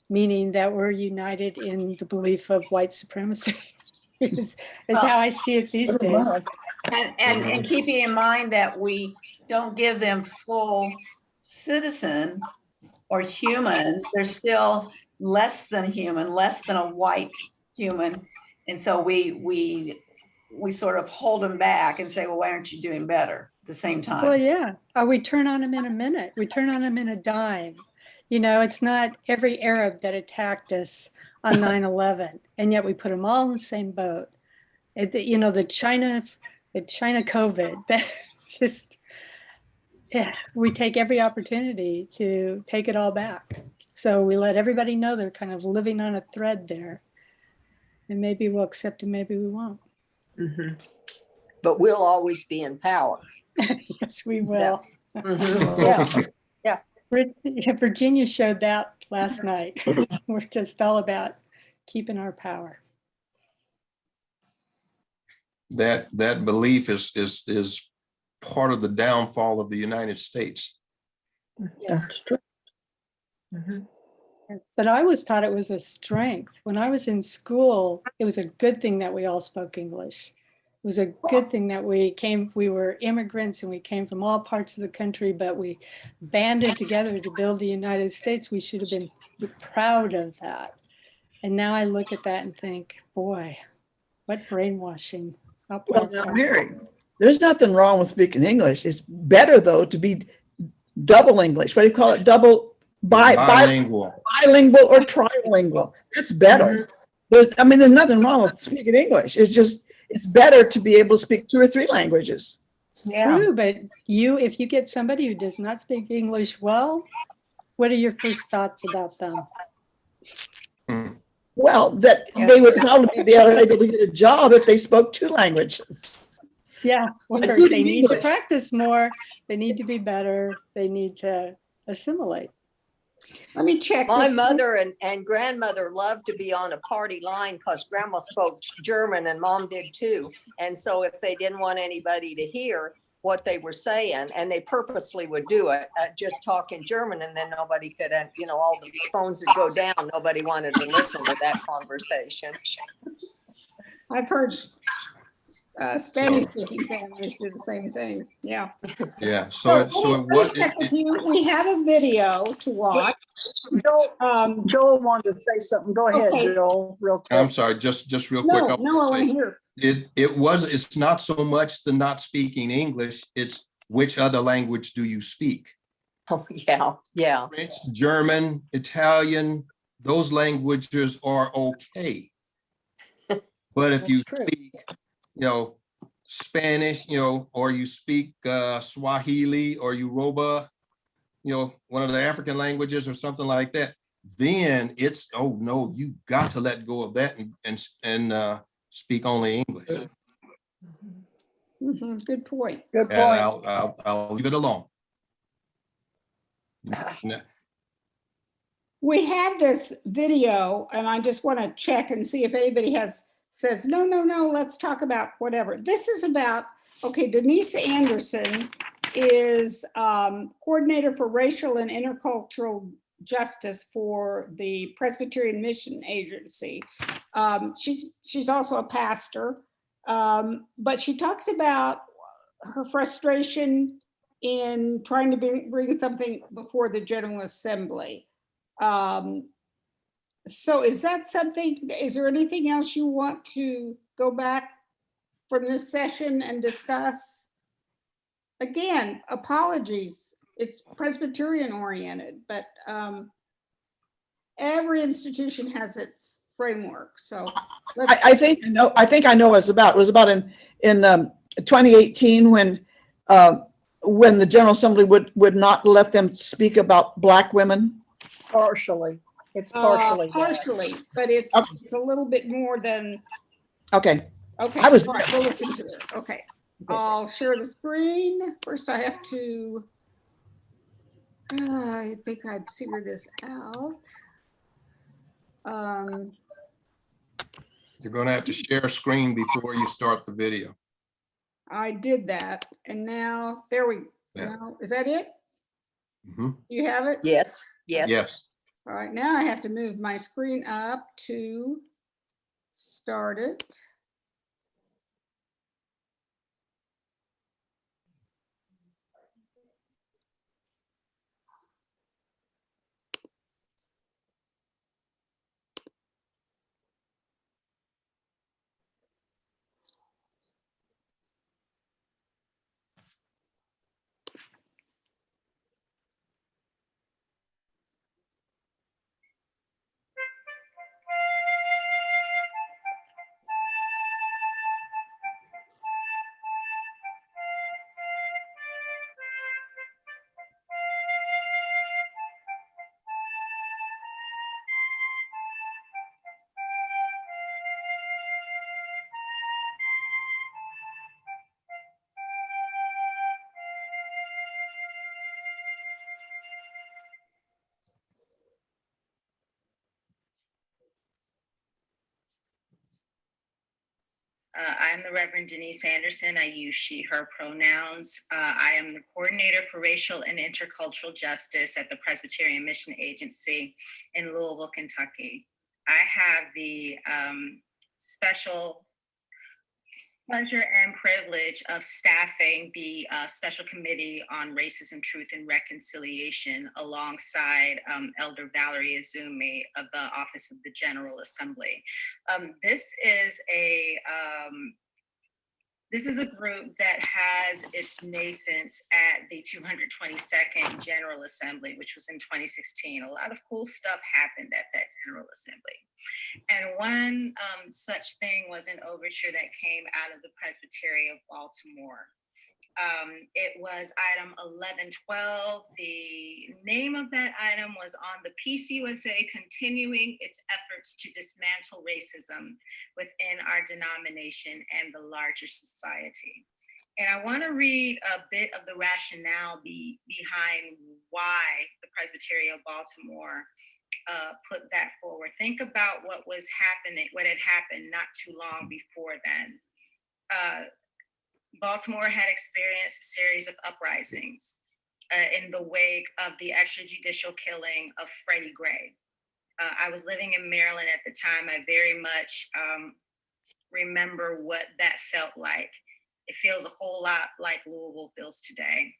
meaning that we're united in the belief of white supremacy. is how I see it these days. And keeping in mind that we don't give them full citizen or human, they're still less than human, less than a white human. And so we sort of hold them back and say, well, why aren't you doing better at the same time? Well, yeah. We turn on them in a minute. We turn on them in a dime. You know, it's not every Arab that attacked us on 9/11, and yet we put them all in the same boat. You know, the China COVID, that just, yeah, we take every opportunity to take it all back. So we let everybody know they're kind of living on a thread there. And maybe we'll accept and maybe we won't. Mhm. But we'll always be in power. Yes, we will. Mhm. Yeah. Virginia showed that last night. We're just all about keeping our power. That belief is part of the downfall of the United States. That's true. Mhm. But I was taught it was a strength. When I was in school, it was a good thing that we all spoke English. It was a good thing that we were immigrants and we came from all parts of the country, but we banded together to build the United States. We should have been proud of that. And now I look at that and think, boy, what brainwashing. How Well, now, powerful. Mary, there's nothing wrong with speaking English. It's better though to be double English. What do you call it? Bilingual. Bilingual or trilingual. That's better. There's nothing wrong with speaking English. It's better to be able to speak 2 or 3 languages. Yeah. True, but if you get somebody who does not speak English well, what are your first thoughts about them? Well, that they would probably be able to get a job if they spoke 2 languages. Yeah, or Including they need to English. practice more. They need to be better. They need to assimilate. Let me check. My with- mother and grandmother loved to be on a party line because grandma spoke German and mom did too. And so if they didn't want anybody to hear what they were saying, and they purposely would do it, just talk in German, and then nobody could, all the phones would go down. Nobody wanted to listen to that conversation. I've heard Spanish speaking families do the same thing. Yeah. Yeah. So let me check with you. We have a video to watch. Joel wanted to say something. Go ahead, Okay. Joel, real quick. I'm sorry, just real quick. No, I no, I wanna want say, to hear. it's not so much the not speaking English, it's which other language do you speak? Oh, yeah. French, German, Italian, those languages are okay. But if you That's true. speak, Spanish, or you speak Swahili or Yoruba, one of the African languages or something like that, then it's, oh no, you got to let go of that and speak only English. Mhm, good point. Good And point. I'll leave it alone. We had this video, and I just want to check and see if anybody says, no, let's talk about whatever. This is about, okay, Denise Anderson is coordinator for racial and intercultural justice for the Presbyterian Mission Agency. She's also a pastor, but she talks about her frustration in trying to bring something before the General Assembly. So is there anything else you want to go back from this session and discuss? Again, apologies, it's Presbyterian oriented, but every institution has its framework, so. I think I know what it's about. It was about in 2018 when the General Assembly would not let them speak about Black women. Partially. It's partially. that. Partially, but it's a little bit more than, Okay. okay, I was- all right, we'll listen to it, okay. I'll share the screen. First, I have to, I think I'd figure this out. You're going to have to share a screen before you start the video. I did that, and now, there we Yeah. go. Is that it? Mhm. You have it? Yes. Yes. All right, now I have to move my screen up to start it. I'm the Reverend Denise Anderson. I use she, her pronouns. I am the coordinator for racial and intercultural justice at the Presbyterian Mission Agency in Louisville, Kentucky. I have the special pleasure and privilege of staffing the Special Committee on Racism, Truth, and Reconciliation alongside Elder Valerie Azumi of the Office of the General Assembly. This is a group that has its nascence at the 222nd General Assembly, which was in 2016. A lot of cool stuff happened at that General Assembly. And one such thing was an overture that came out of the Presbytery of Baltimore. It was item 1112. The name of that item was on the PCUSA continuing its efforts to dismantle racism within our denomination and the larger society. And I want to read a bit of the rationale behind why the Presbytery of Baltimore put that forward. Think about what was happening, what had happened not too long before then. Baltimore had experienced a series of uprisings in the wake of the extrajudicial killing of Freddie Gray. I was living in Maryland at the time. I very much remember what that felt like. It feels a whole lot like Louisville feels today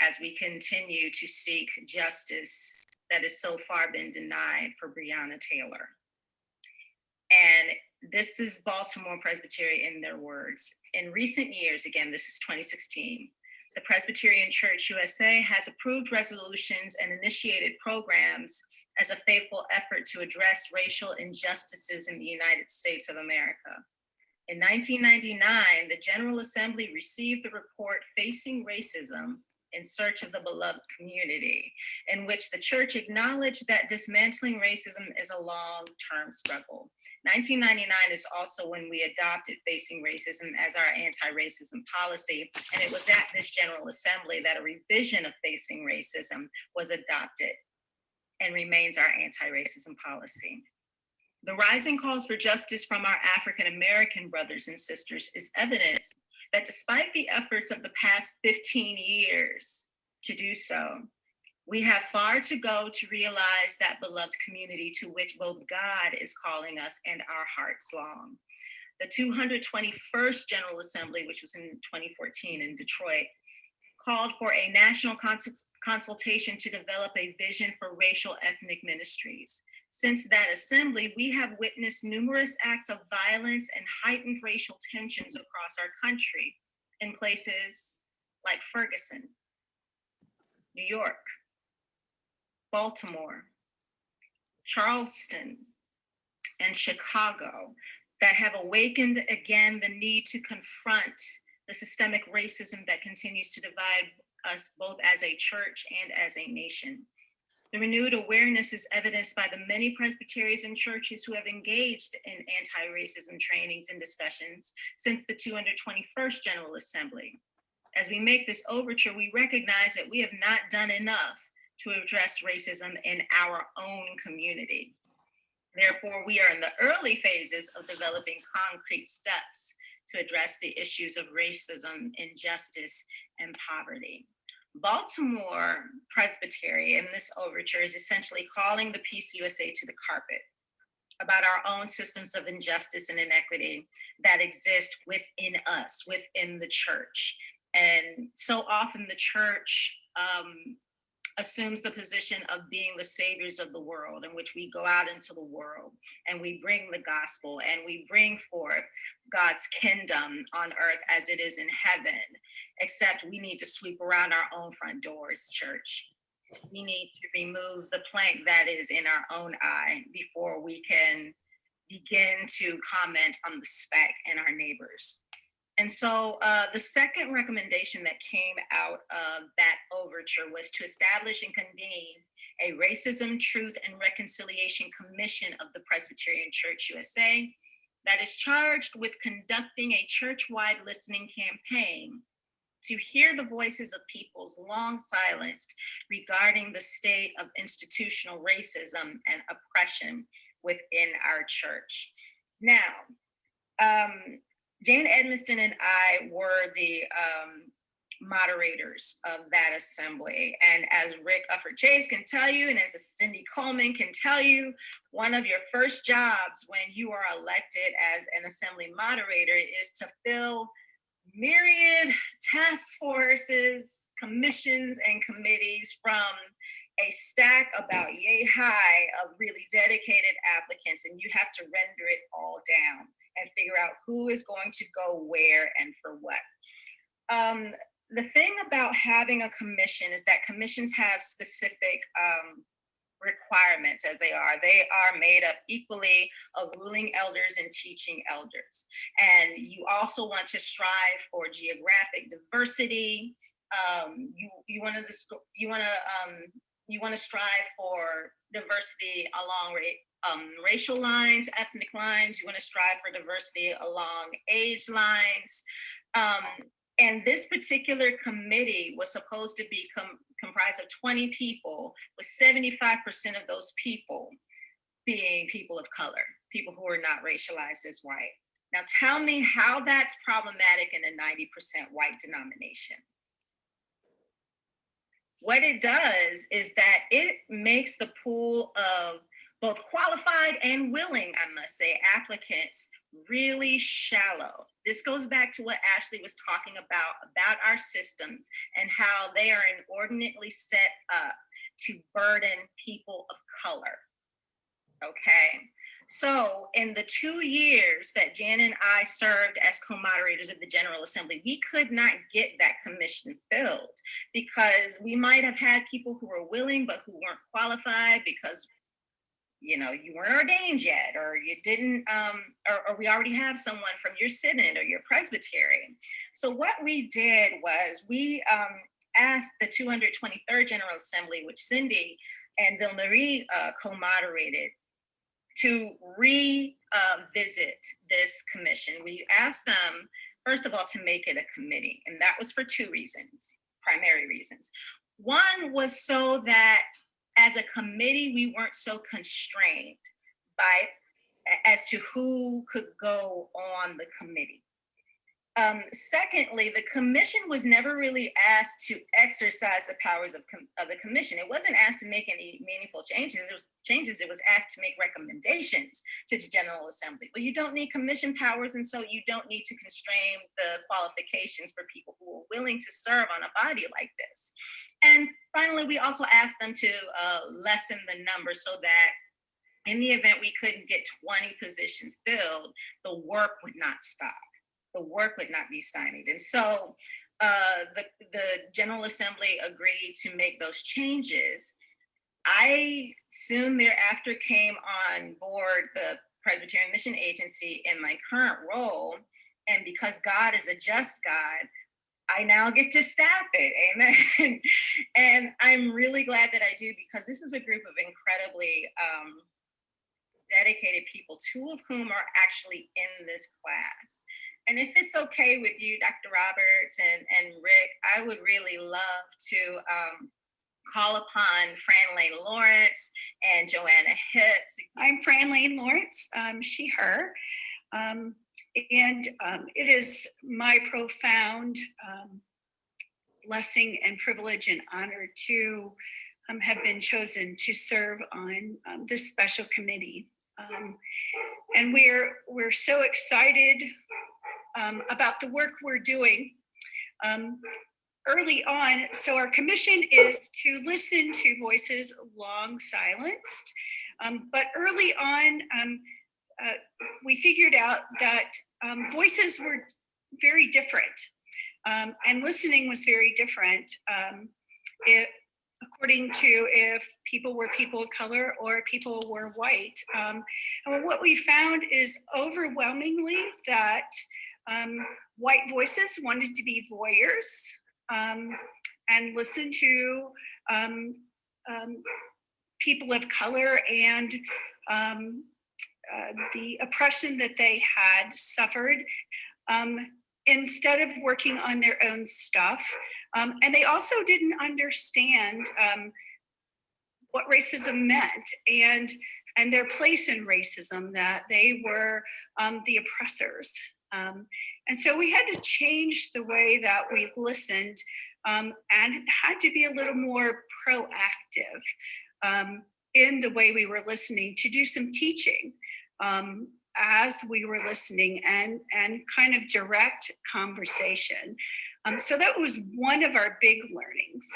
as we continue to seek justice that has so far been denied for Breonna Taylor. And this is Baltimore Presbytery in their words. In recent years, again, this is 2016, the Presbyterian Church USA has approved resolutions and initiated programs as a faithful effort to address racial injustices in the United States of America. In 1999, the General Assembly received the report Facing Racism in Search of the Beloved Community, in which the church acknowledged that dismantling racism is a long-term struggle. 1999 is also when we adopted Facing Racism as our anti-racism policy, and it was at this General Assembly that a revision of Facing Racism was adopted and remains our anti-racism policy. The rising calls for justice from our African-American brothers and sisters is evidence that despite the efforts of the past 15 years to do so, we have far to go to realize that beloved community to which both God is calling us and our hearts long. The 221st General Assembly, which was in 2014 in Detroit, called for a national consultation to develop a vision for racial ethnic ministries. Since that assembly, we have witnessed numerous acts of violence and heightened racial tensions across our country in places like Ferguson, New York, Baltimore, Charleston, and Chicago that have awakened again the need to confront the systemic racism that continues to divide us both as a church and as a nation. The renewed awareness is evidenced by the many presbyteries and churches who have engaged in anti-racism trainings and discussions since the 221st General Assembly. As we make this overture, we recognize that we have not done enough to address racism in our own community. Therefore, we are in the early phases of developing concrete steps to address the issues of racism, injustice, and poverty. Baltimore Presbytery in this overture is essentially calling the PCUSA to the carpet about our own systems of injustice and inequity that exist within us, within the church. And so often the church assumes the position of being the saviors of the world, in which we go out into the world and we bring the gospel and we bring forth God's kingdom on earth as it is in heaven, except we need to sweep around our own front doors, church. We need to remove the plank that is in our own eye before we can begin to comment on the speck in our neighbors. And so the second recommendation that came out of that overture was to establish and convene a Racism, Truth, and Reconciliation Commission of the Presbyterian Church USA that is charged with conducting a church-wide listening campaign to hear the voices of peoples long silenced regarding the state of institutional racism and oppression within our church. Now, Jane Edmiston and I were the moderators of that assembly. And as Rick Ufford Chase can tell you, and as Cindy Coleman can tell you, one of your first jobs when you are elected as an assembly moderator is to fill myriad task forces, commissions, and committees from a stack about yay high of really dedicated applicants, and you have to render it all down and figure out who is going to go where and for what. The thing about having a commission is that commissions have specific requirements as they are. They are made up equally of ruling elders and teaching elders. And you also want to strive for geographic diversity. You want to strive for diversity along racial lines, ethnic lines. You want to strive for diversity along age lines. And this particular committee was supposed to be comprised of 20 people, with 75% of those people being people of color, people who are not racialized as white. Now tell me how that's problematic in a 90% white denomination. What it does is that it makes the pool of both qualified and willing, I must say, applicants really shallow. This goes back to what Ashley was talking about our systems and how they are inordinately set up to burden people of color. Okay, so in the 2 years that Jan and I served as co-moderators of the General Assembly, we could not get that commission filled because we might have had people who were willing but who weren't qualified because you weren't ordained yet, or you didn't, or we already have someone from your synod or your presbytery. So what we did was we asked the 223rd General Assembly, which Cindy and Ville-Marie co-moderated, to revisit this commission. We asked them, first of all, to make it a committee, and that was for two reasons, primary reasons. One was so that as a committee, we weren't so constrained as to who could go on the committee. Secondly, the commission was never really asked to exercise the powers of the commission. It wasn't asked to make any meaningful changes. It was asked to make recommendations to the General Assembly. Well, you don't need commission powers, and so you don't need to constrain the qualifications for people who are willing to serve on a body like this. And finally, we also asked them to lessen the number so that in the event we couldn't get 20 positions filled, the work would not stop. The work would not be stymied. And so the General Assembly agreed to make those changes. I soon thereafter came on board the Presbyterian Mission Agency in my current role. And because God is a just God, I now get to staff it, amen. And I'm really glad that I do, because this is a group of incredibly dedicated people, two of whom are actually in this class. And if it's okay with you, Dr. Roberts and Rick, I would really love to call upon Fran Lane Lawrence and Joanna Hitt. I'm Fran Lane Lawrence, she, her. And it is my profound blessing and privilege and honor to have been chosen to serve on this special committee. And we're so excited about the work we're doing early on. So our commission is to listen to voices long silenced. But early on, we figured out that voices were very different, and listening was very different according to if people were people of color or people were white. And what we found is overwhelmingly that white voices wanted to be voyeurs and listen to people of color and the oppression that they had suffered instead of working on their own stuff. And they also didn't understand what racism meant and their place in racism, that they were the oppressors. And so we had to change the way that we listened, and had to be a little more proactive in the way we were listening, to do some teaching as we were listening, and kind of direct conversation. So that was one of our big learnings.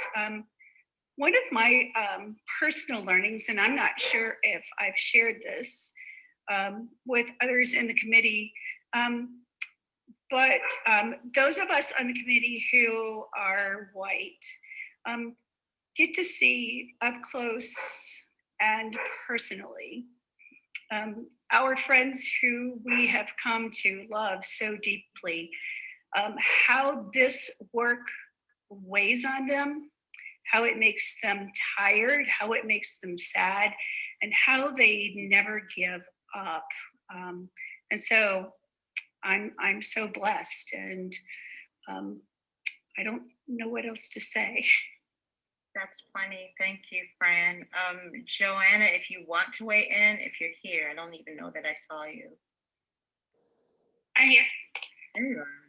One of my personal learnings, and I'm not sure if I've shared this with others in the committee, but those of us on the committee who are white get to see up close and personally our friends who we have come to love so deeply, how this work weighs on them, how it makes them tired, how it makes them sad, and how they never give up. And so I'm so blessed, and I don't know what else to say. That's plenty. Thank you, Fran. Joanna, if you want to weigh in, if you're here, I don't even know that I saw you. I'm here. There you are.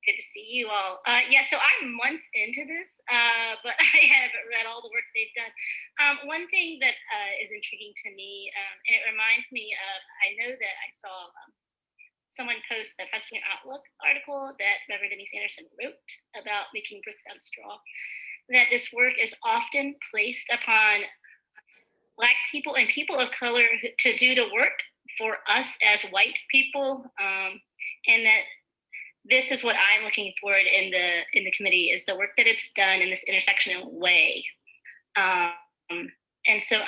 Good to see you all. Yeah, so I'm months into this, but I haven't read all the work they've done. One thing that is intriguing to me, and it reminds me of, I know that I saw someone post the Freshman Outlook article that Reverend Denise Anderson wrote about making bricks out of straw, that this work is often placed upon Black people and people of color to do the work for us as white people, and that this is what I'm looking forward in the committee, is the work that it's done in this intersectional way. And so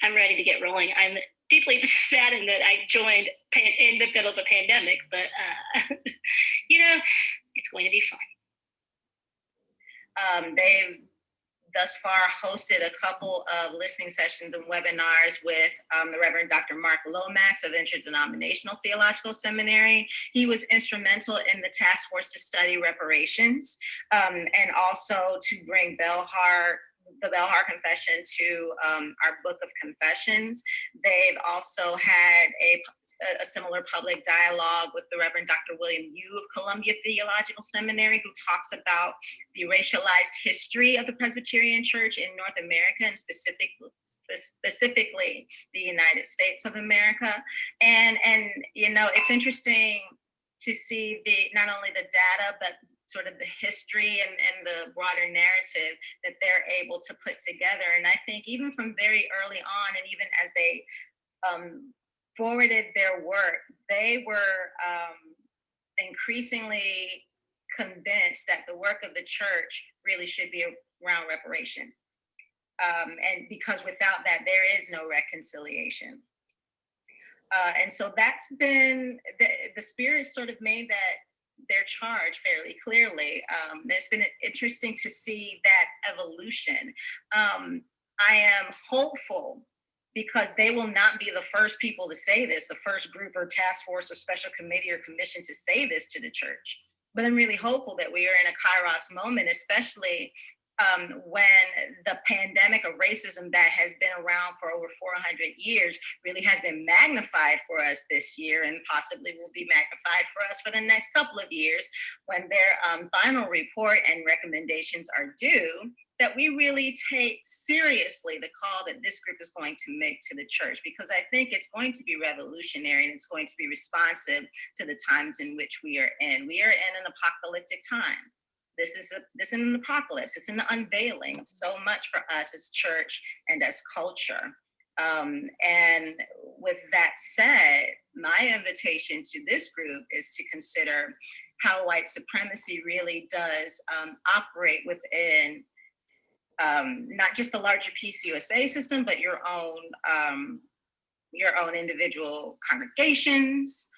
I'm ready to get rolling. I'm deeply saddened that I joined in the middle of a pandemic, but it's going to be fun. They've thus far hosted a couple of listening sessions and webinars with the Reverend Dr. Mark Lomax of Interdenominational Theological Seminary. He was instrumental in the task force to study reparations, and also to bring the Belhar Confession to our Book of Confessions. They've also had a similar public dialogue with the Reverend Dr. William Yu of Columbia Theological Seminary, who talks about the racialized history of the Presbyterian Church in North America, and specifically the United States of America. And it's interesting to see not only the data, but sort of the history and the broader narrative that they're able to put together. And I think even from very early on, and even as they forwarded their work, they were increasingly convinced that the work of the church really should be around reparation. And because without that, there is no reconciliation. And so that's been, the Spirit sort of made that their charge fairly clearly. It's been interesting to see that evolution. I am hopeful, because they will not be the first people to say this, the first group or task force or special committee or commission to say this to the church. But I'm really hopeful that we are in a Kairos moment, especially when the pandemic of racism that has been around for over 400 years really has been magnified for us this year, and possibly will be magnified for us for the next couple of years when their final report and recommendations are due, that we really take seriously the call that this group is going to make to the church, because I think it's going to be revolutionary and it's going to be responsive to the times in which we are in. We are in an apocalyptic time. This is an apocalypse. It's an unveiling so much for us as church and as culture. And with that said, my invitation to this group is to consider how white supremacy really does operate within not just the larger PCUSA system, but your own individual congregations,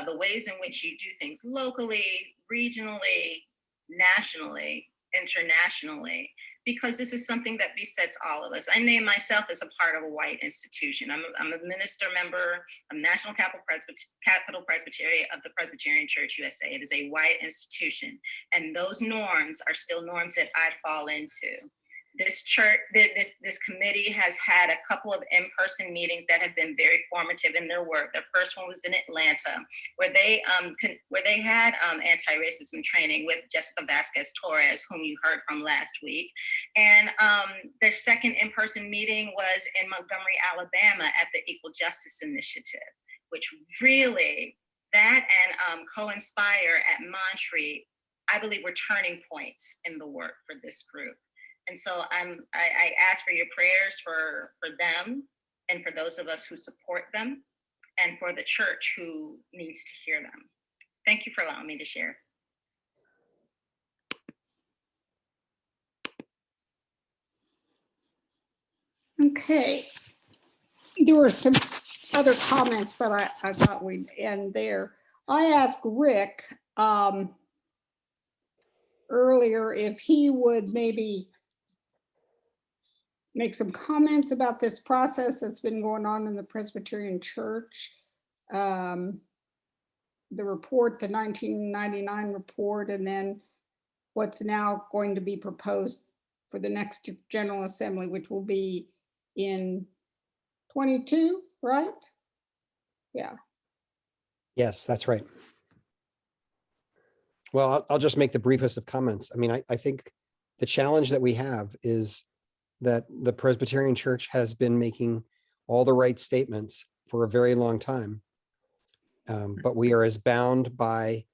the ways in which you do things locally, regionally, nationally, internationally, because this is something that besets all of us. I name myself as a part of a white institution. I'm a minister member of National Capital Presbytery of the Presbyterian Church USA. It is a white institution, and those norms are still norms that I fall into. This church, this committee has had a couple of in-person meetings that have been very formative in their work. The first one was in Atlanta, where they had anti-racism training with Jessica Vasquez Torres, whom you heard from last week. And the second in-person meeting was in Montgomery, Alabama, at the Equal Justice Initiative, which really, that and Co-Inspire at Montreat, I believe, were turning points in the work for this group. And so I ask for your prayers for them and for those of us who support them and for the church who needs to hear them. Thank you for allowing me to share. Okay. There were some other comments, but I thought we'd end there. I asked Rick earlier if he would maybe make some comments about this process that's been going on in the Presbyterian Church. The report, the 1999 report, and then what's now going to be proposed for the next General Assembly, which will be in 22, right? Yeah. Yes, that's right. Well, I'll just make the briefest of comments. I mean, I think the challenge that we have is that the Presbyterian Church has been making all the right statements for a very long time. But we are as bound by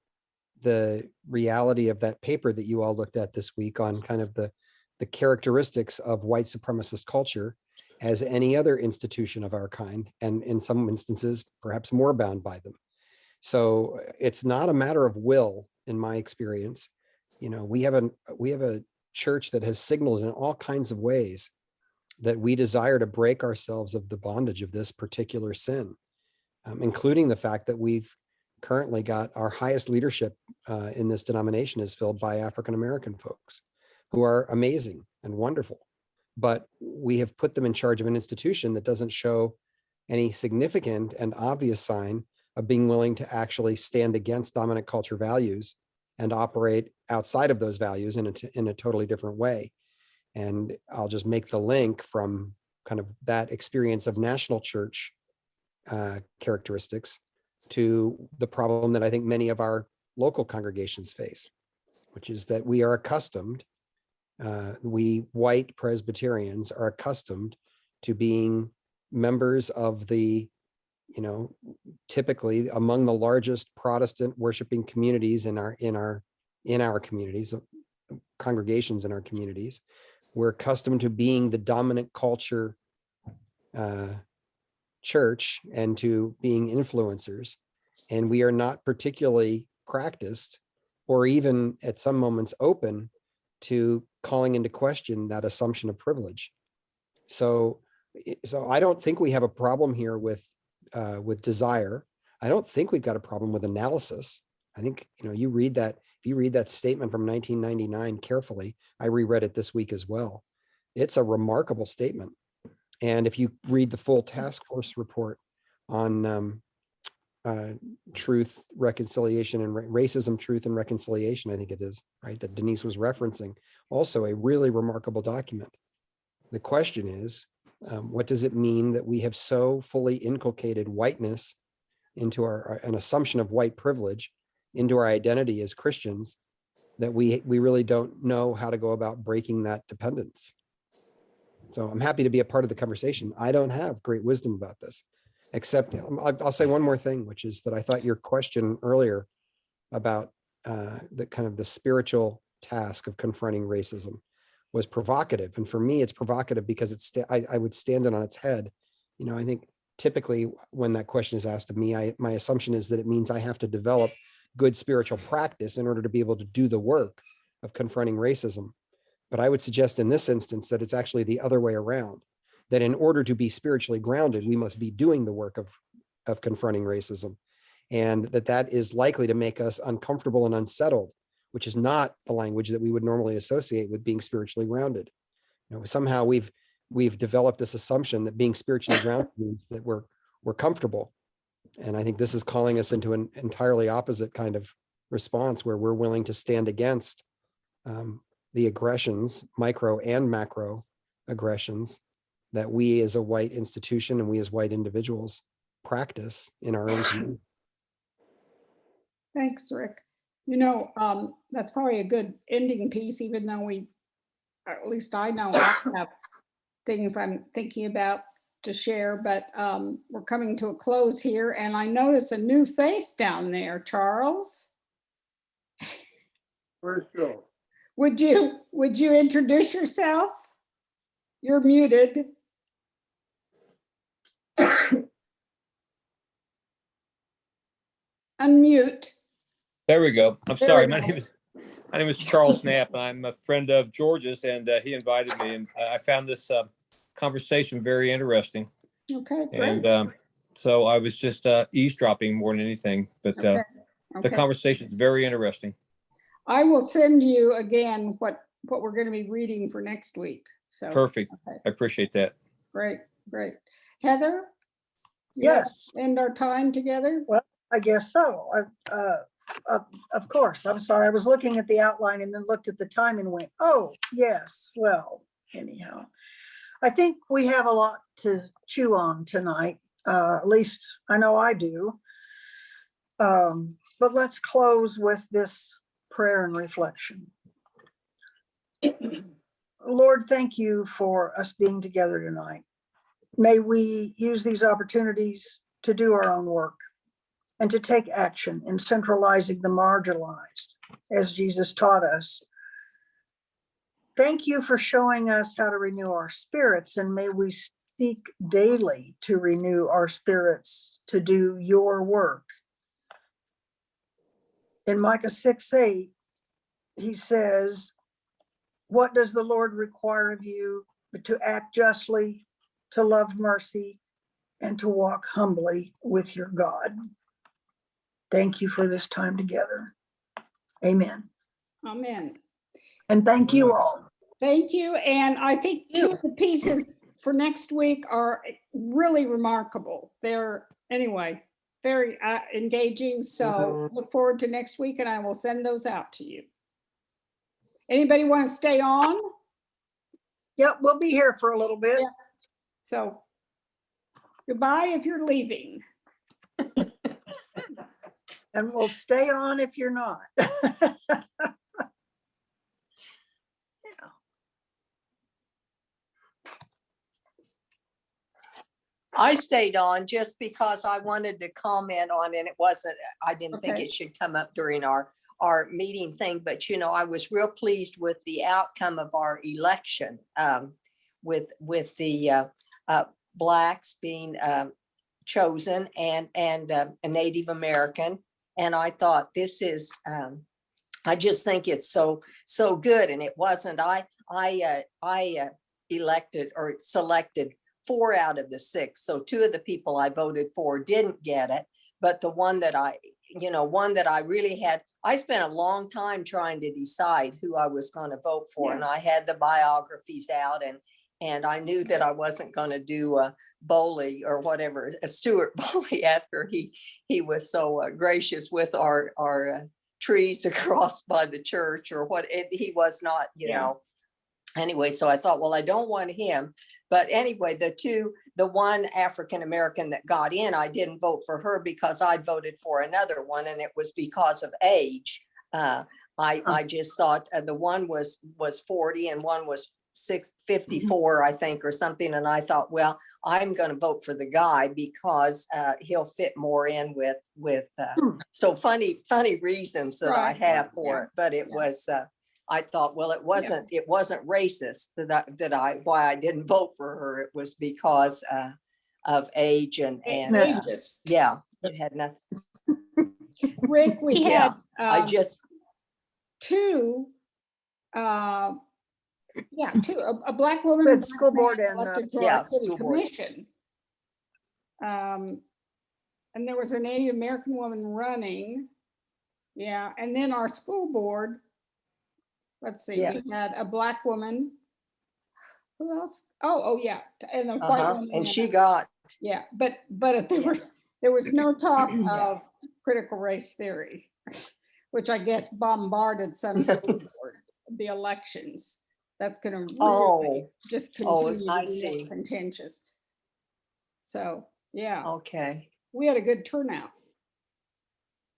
the reality of that paper that you all looked at this week on kind of the characteristics of white supremacist culture as any other institution of our kind, and in some instances, perhaps more bound by them. So it's not a matter of will, in my experience. You know, we have a church that has signaled in all kinds of ways that we desire to break ourselves of the bondage of this particular sin, including the fact that we've currently got our highest leadership in this denomination is filled by African-American folks who are amazing and wonderful. But we have put them in charge of an institution that doesn't show any significant and obvious sign of being willing to actually stand against dominant culture values and operate outside of those values in a totally different way. And I'll just make the link from kind of that experience of national church characteristics to the problem that I think many of our local congregations face, which is that we are accustomed, we white Presbyterians are accustomed to being members of the, you know, typically among the largest Protestant worshiping communities in our communities, congregations in our communities. We're accustomed to being the dominant culture church and to being influencers. And we are not particularly practiced or even at some moments open to calling into question that assumption of privilege. So I don't think we have a problem here with desire. I don't think we've got a problem with analysis. I think, you know, you read that, if you read that statement from 1999 carefully, I reread it this week as well. It's a remarkable statement. And if you read the full task force report on truth, reconciliation, and racism, truth, and reconciliation, I think it is, right, that Denise was referencing, also a really remarkable document. The question is, what does it mean that we have so fully inculcated whiteness into an assumption of white privilege into our identity as Christians that we really don't know how to go about breaking that dependence? So I'm happy to be a part of the conversation. I don't have great wisdom about this, except I'll say one more thing, which is that I thought your question earlier about the kind of the spiritual task of confronting racism was provocative. And for me, it's provocative because I would stand it on its head. You know, I think typically when that question is asked of me, my assumption is that it means I have to develop good spiritual practice in order to be able to do the work of confronting racism. But I would suggest in this instance that it's actually the other way around, that in order to be spiritually grounded, we must be doing the work of confronting racism. And that is likely to make us uncomfortable and unsettled, which is not the language that we would normally associate with being spiritually grounded. You know, somehow we've developed this assumption that being spiritually grounded means that we're comfortable. And I think this is calling us into an entirely opposite kind of response where we're willing to stand against the aggressions, micro and macro aggressions that we as a white institution and we as white individuals practice in our own community. Thanks, Rick. That's probably a good ending piece, even though we, at least I know I have things I'm thinking about to share, but we're coming to a close here, and I notice a new face down there, Charles. First go. Would you introduce yourself? You're muted. Unmute. There we go. I'm There sorry. we My go. name is Charles Knapp. I'm a friend of George's, and he invited me, and I found this conversation very interesting. Okay, great. And so I was just eavesdropping more than anything, but Okay, the okay. conversation is very interesting. I will send you again what we're going to be reading for next week. So Perfect. okay, I appreciate that. great. Heather? You wanna Yes, End our time together? I guess so. Of course. I'm sorry. I was looking at the outline and then looked at the time and went, oh, yes. Well, anyhow, I think we have a lot to chew on tonight. At least I know I do. But let's close with this prayer and reflection. Lord, thank you for us being together tonight. May we use these opportunities to do our own work and to take action in centralizing the marginalized, as Jesus taught us. Thank you for showing us how to renew our spirits, and may we seek daily to renew our spirits to do your work. In Micah 6:8, he says, what does the Lord require of you but to act justly, to love mercy, and to walk humbly with your God? Thank you for this time together. Amen. Amen. And thank you all. Thank you. And I think two of the pieces for next week are really remarkable. They're, anyway, very engaging. So look forward to next week, and I will send those out to you. Anybody want to stay on? Yep, we'll be here for a little bit. Yeah. So goodbye if you're leaving. And we'll stay on if you're not. I stayed on just because I wanted to comment on, and I didn't think Okay. it should come up during our meeting thing, but I was real pleased with the outcome of our election, with the Blacks being chosen and a Native American. And I thought this is, I just think it's so good. And it wasn't, I elected or selected 4 out of the 6. So 2 of the people I voted for didn't get it, but the one that I really had, I spent a long time trying to decide who I was going to vote for. Yeah. And I had the biographies out, and I knew that I wasn't going to do Bowley or whatever, Stuart Bowley, after he was so gracious with our trees across by the church, or what he was not, you know. Anyway, so I thought, well, I don't want him. But anyway, the one African-American that got in, I didn't vote for her because I'd voted for another one, and it was because of age. I just thought the one was 40 and one was 54, I think, or something. And I thought, well, I'm going to vote for the guy because he'll fit more in with so funny reasons that I have for it. But it was, I thought, well, it wasn't racist why I didn't vote for her. It was because of age and Ageist. yeah, it had nothing. Rick, we had I just 2 a Black woman Good school board and elected to yeah, our city school board. commission. And there was a Native American woman running. Yeah, and then our school board, let's see, Yeah. we had a Black woman. Who else? Oh, yeah, and a white woman. And she got, Yeah, but there was no talk of critical race theory, which I guess bombarded some school board. the elections. That's gonna really Oh, just oh, continue I to be see. more contentious. So, yeah, Okay. we had a good turnout.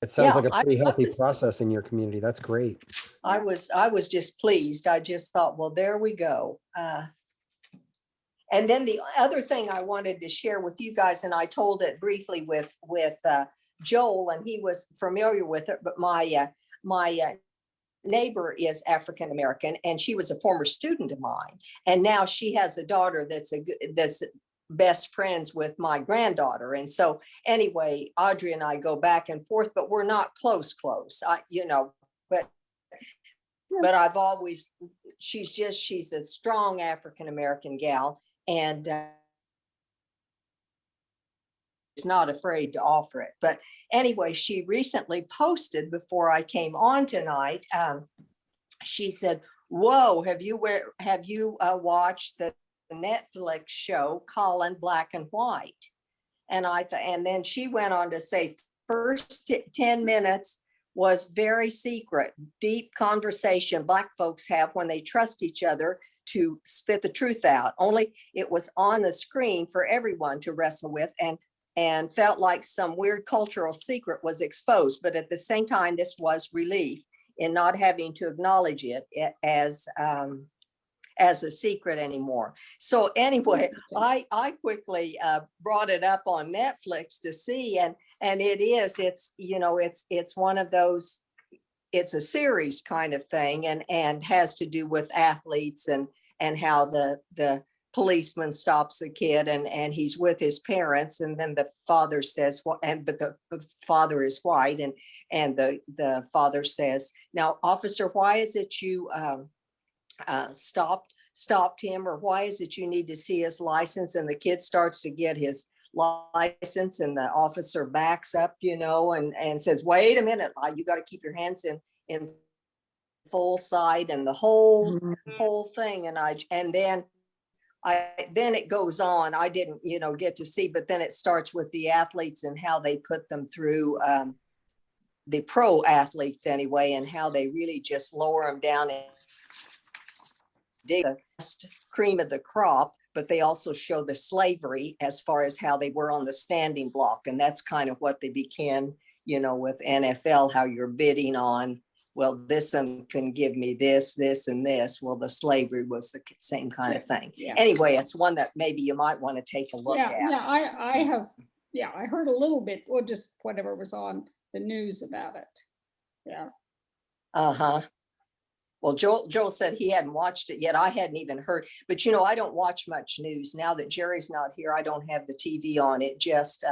It sounds Yeah, like a I pretty healthy was- process in your community. That's great. I was just pleased. I just thought, well, there we go. And then the other thing I wanted to share with you guys, and I told it briefly with Joel, and he was familiar with it, but my neighbor is African American, and she was a former student of mine, and now she has a daughter that's best friends with my granddaughter. And so anyway, Audrey and I go back and forth, but we're not close. But I've always, she's a strong African American gal, and is not afraid to offer it. But anyway, she recently posted before I came on tonight. She said, "Whoa, have you watched the Netflix show Colin Black and White?" And and then she went on to say, first 10 minutes was very secret, deep conversation Black folks have when they trust each other to spit the truth out. Only it was on the screen for everyone to wrestle with, and felt like some weird cultural secret was exposed. But at the same time, this was relief in not having to acknowledge it as a secret anymore. So anyway, I quickly brought it up on Netflix to see, and it's one of those, it's a series kind of thing, and has to do with athletes and how the policeman stops the kid, and he's with his parents, and then the father says, well, but the father is white, and the father says, "Now, officer, why is it you stopped him, or why is it you need to see his license?" And the kid starts to get his license, and the officer backs up, and says, "Wait a minute, you got to keep your hands in full sight," and the whole thing. And then it goes on. I didn't, get to see, but then it starts with the athletes and how they put them through, the pro athletes anyway, and how they really just lower them down and dig the best cream of the crop. But they also show the slavery as far as how they were on the standing block. And that's kind of what they began, with NFL, how you're bidding on, well, this one can give me this, this, and this. Well, the slavery was the same kind of thing. Yeah. Anyway, it's one that maybe you might want to take a look at. I heard a little bit, or just whatever was on the news about it. Yeah. Uh-huh. Well, Joel said he hadn't watched it yet. I hadn't even heard, but I don't watch much news. Now that Jerry's not here, I don't have the TV on. It just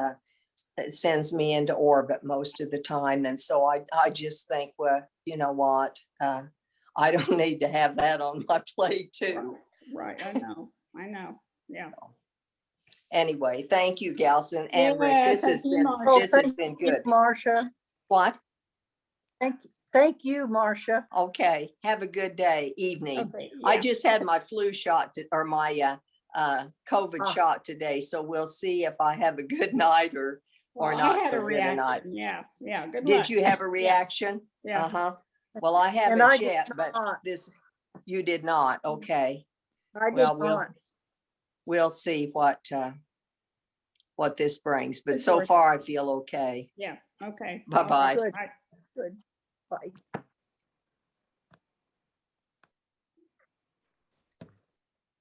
sends me into orbit most of the time. And so I just think, well, you know what? I don't need to have that on my plate too. Right. I know. Yeah. Anyway, thank you, Galson and Rick. Yeah, This has thank you, been, Marcia. this has been good. Marcia. What? Thank you, Marcia. Okay. Have a good day, evening. Okay, I yeah. just had my flu shot or my COVID shot today. So we'll see if I have a good night or Well, I not had so a good a night. reaction. Yeah. Good Did luck. you have a reaction? Yeah. Uh-huh. Well, I And haven't I did yet, but not. you did not. Okay. I did Well, not. we'll see what this brings, but It's so yours. far I feel okay. Yeah. Okay. Bye-bye. Okay, Good. bye. Good. Bye.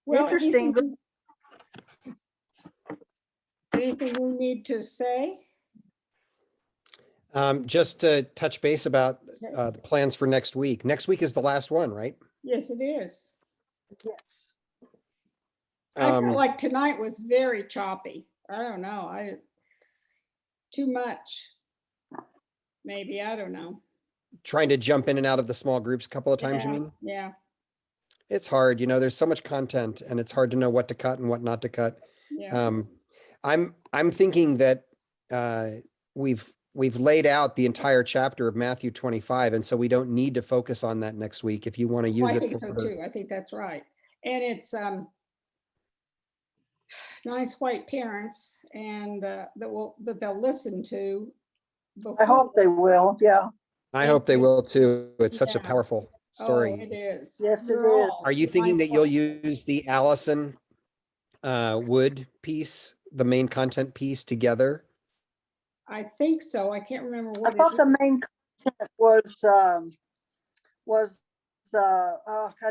Well, Interesting. Anything we need to say? Just to touch base about the plans for next week. Next week is the last one, right? Yes, it is. Yes. I Um, feel like tonight was very choppy. I don't know. Too much. Maybe, I don't know. Trying to jump in and out of the small groups a couple of times, you Yeah, mean? Yeah, It's hard, there's so much content and it's hard to know what to cut and what not to cut. yeah. I'm thinking that we've laid out the entire chapter of Matthew 25, and so we don't need to focus on that next week if you want to use I it think so for. too. I think that's right. And it's nice white parents and that they'll listen to. I hope they will. Yeah. I hope they will too. It's such a Yeah. powerful story. Oh, it is. Yes, it We're is. all Are you thinking that you'll mindful. use the Allison Wood piece, the main content piece together? I think so. I can't remember I what it thought the is. main content was I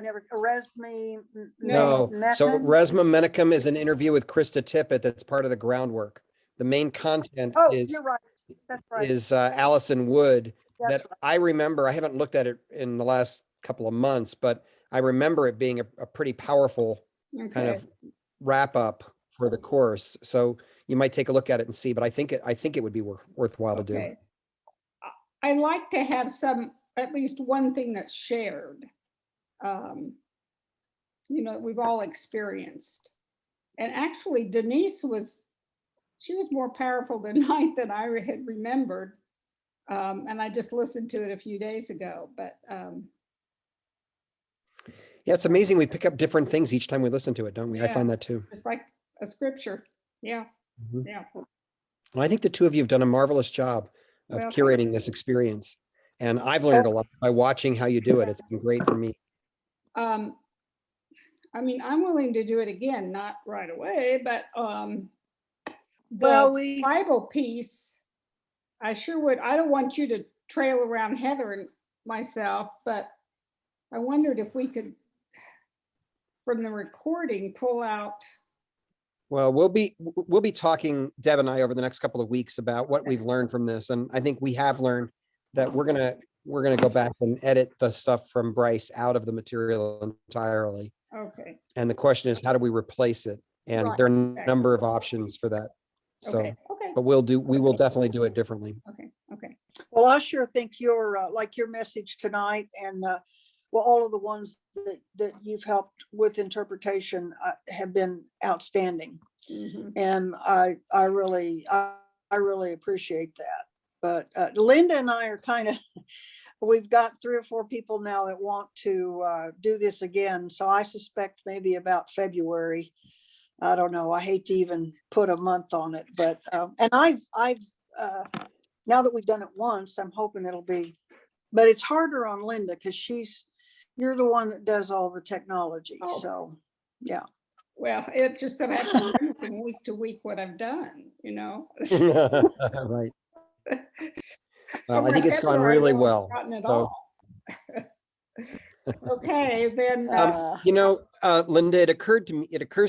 never, Resme. No. So Metman? Resma Menakem is an interview with Krista Tippett that's part of the groundwork. The main content Oh, is you're right. That's right. Allison Wood That's that I remember. I haven't looked at it in the last couple of months, but I remember it being a pretty powerful kind Okay. of wrap up for the course. So you might take a look at it and see, but I think it would be worthwhile to do. Okay. I like to have at least one thing that's shared. We've all experienced. And actually Denise she was more powerful tonight than I had remembered. And I just listened to it a few days ago, but Yeah, it's amazing. We pick up different things each time we listen to it, don't we? I Yeah. find that too. it's like a scripture. Yeah, Mhm. yeah. Well, I think the two of you have done a marvelous job of Well, thank curating this experience. And I've learned a lot by watching how you do it. It's been great for me. I mean, I'm willing to do it again, not right away, but Well, the Bible piece, I sure would. I don't want you to trail around Heather and myself, but I wondered if we could, from the recording, pull out. Well, we'll be talking, Deb and I, over the next couple of weeks about what we've learned from this. And I think we have learned that we're gonna go back and edit the stuff from Bryce out of the material entirely. Okay. And the question is, how do we replace it? And Right, there are a okay. number of options for that. So, Okay. Okay. but we will definitely do it differently. Okay. Okay. Well, I sure think your message tonight and all of the ones that you've helped with interpretation have been outstanding. Mhm. And I really appreciate that. But Linda and I are we've got 3 or 4 people now that want to do this again. So I suspect maybe about February. I don't know. I hate to even put a month on it, but and I've now that we've done it once, I'm hoping it'll be. But it's harder on Linda because you're the one that does all the technology. Oh. So yeah. Well, it just that I have to remember from week to week what I've done, Right. Well, I think it's gone really well. So, Okay, then. Linda, it occurs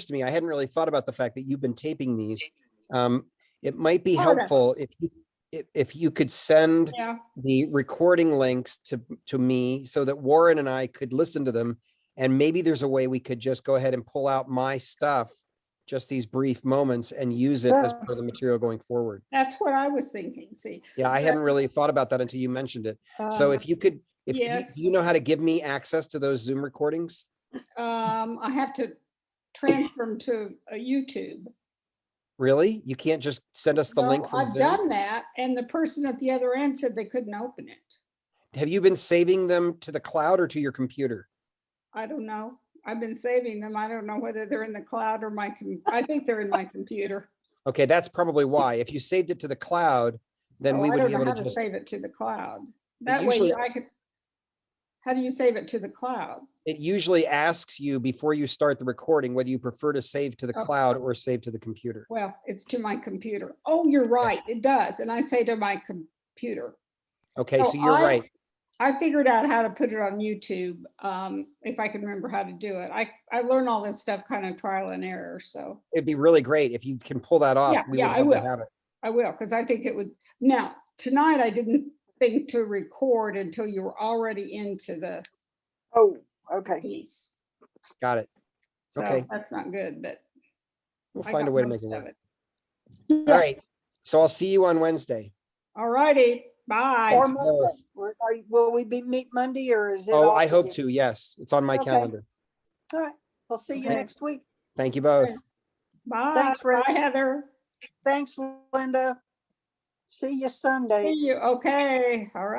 to me, I hadn't really thought about the fact that you've been taping these. It might be Part of it. helpful if you could send Yeah. the recording links to me so that Warren and I could listen to them. And maybe there's a way we could just go ahead and pull out my stuff, just these brief moments, and use it as part of the material going forward. That's what I was thinking. See. Yeah, I hadn't really thought about that until you mentioned it. So if you could, yes. do you know how to give me access to those Zoom recordings? I have to transfer them to a YouTube. Really? You can't just send us the link No, from I've Vim? done that, and the person at the other end said they couldn't open it. Have you been saving them to the cloud or to your computer? I don't know. I've been saving them. I don't know whether they're in the cloud or I think they're in my computer. Okay, that's probably why. If you saved it to the cloud, then we I would don't be know able how to to just, save it to the cloud. That way usually- I could. How do you save it to the cloud? it usually asks you before you start the recording, whether you prefer to save to the Oh. cloud or save to the computer. Well, it's to my computer. Oh, you're right. It does. And I say to my computer. Okay, so you're right. I figured out how to put it on YouTube, if I can remember how to do it. I learn all this stuff kind of trial and error, so. It'd be really great if you can pull that off. Yeah, We yeah, would I love to will. have it. I will, because I think it would. Now, tonight I didn't think to record until you were already into the Oh, okay. piece. Got it. So Okay. that's not good, but. We'll I find a got way to make it most of work. it. All right. So I'll see you on Wednesday. All righty, bye. Or Monday. Will we meet Monday or is it? Oh, off I hope again? to. Yes, it's on my Okay. calendar. All right. I'll see you Okay. next week. Thank you both. Bye. Thanks, Bye, Ray. Heather. Thanks, Linda. See you Sunday. See you. Okay, all right.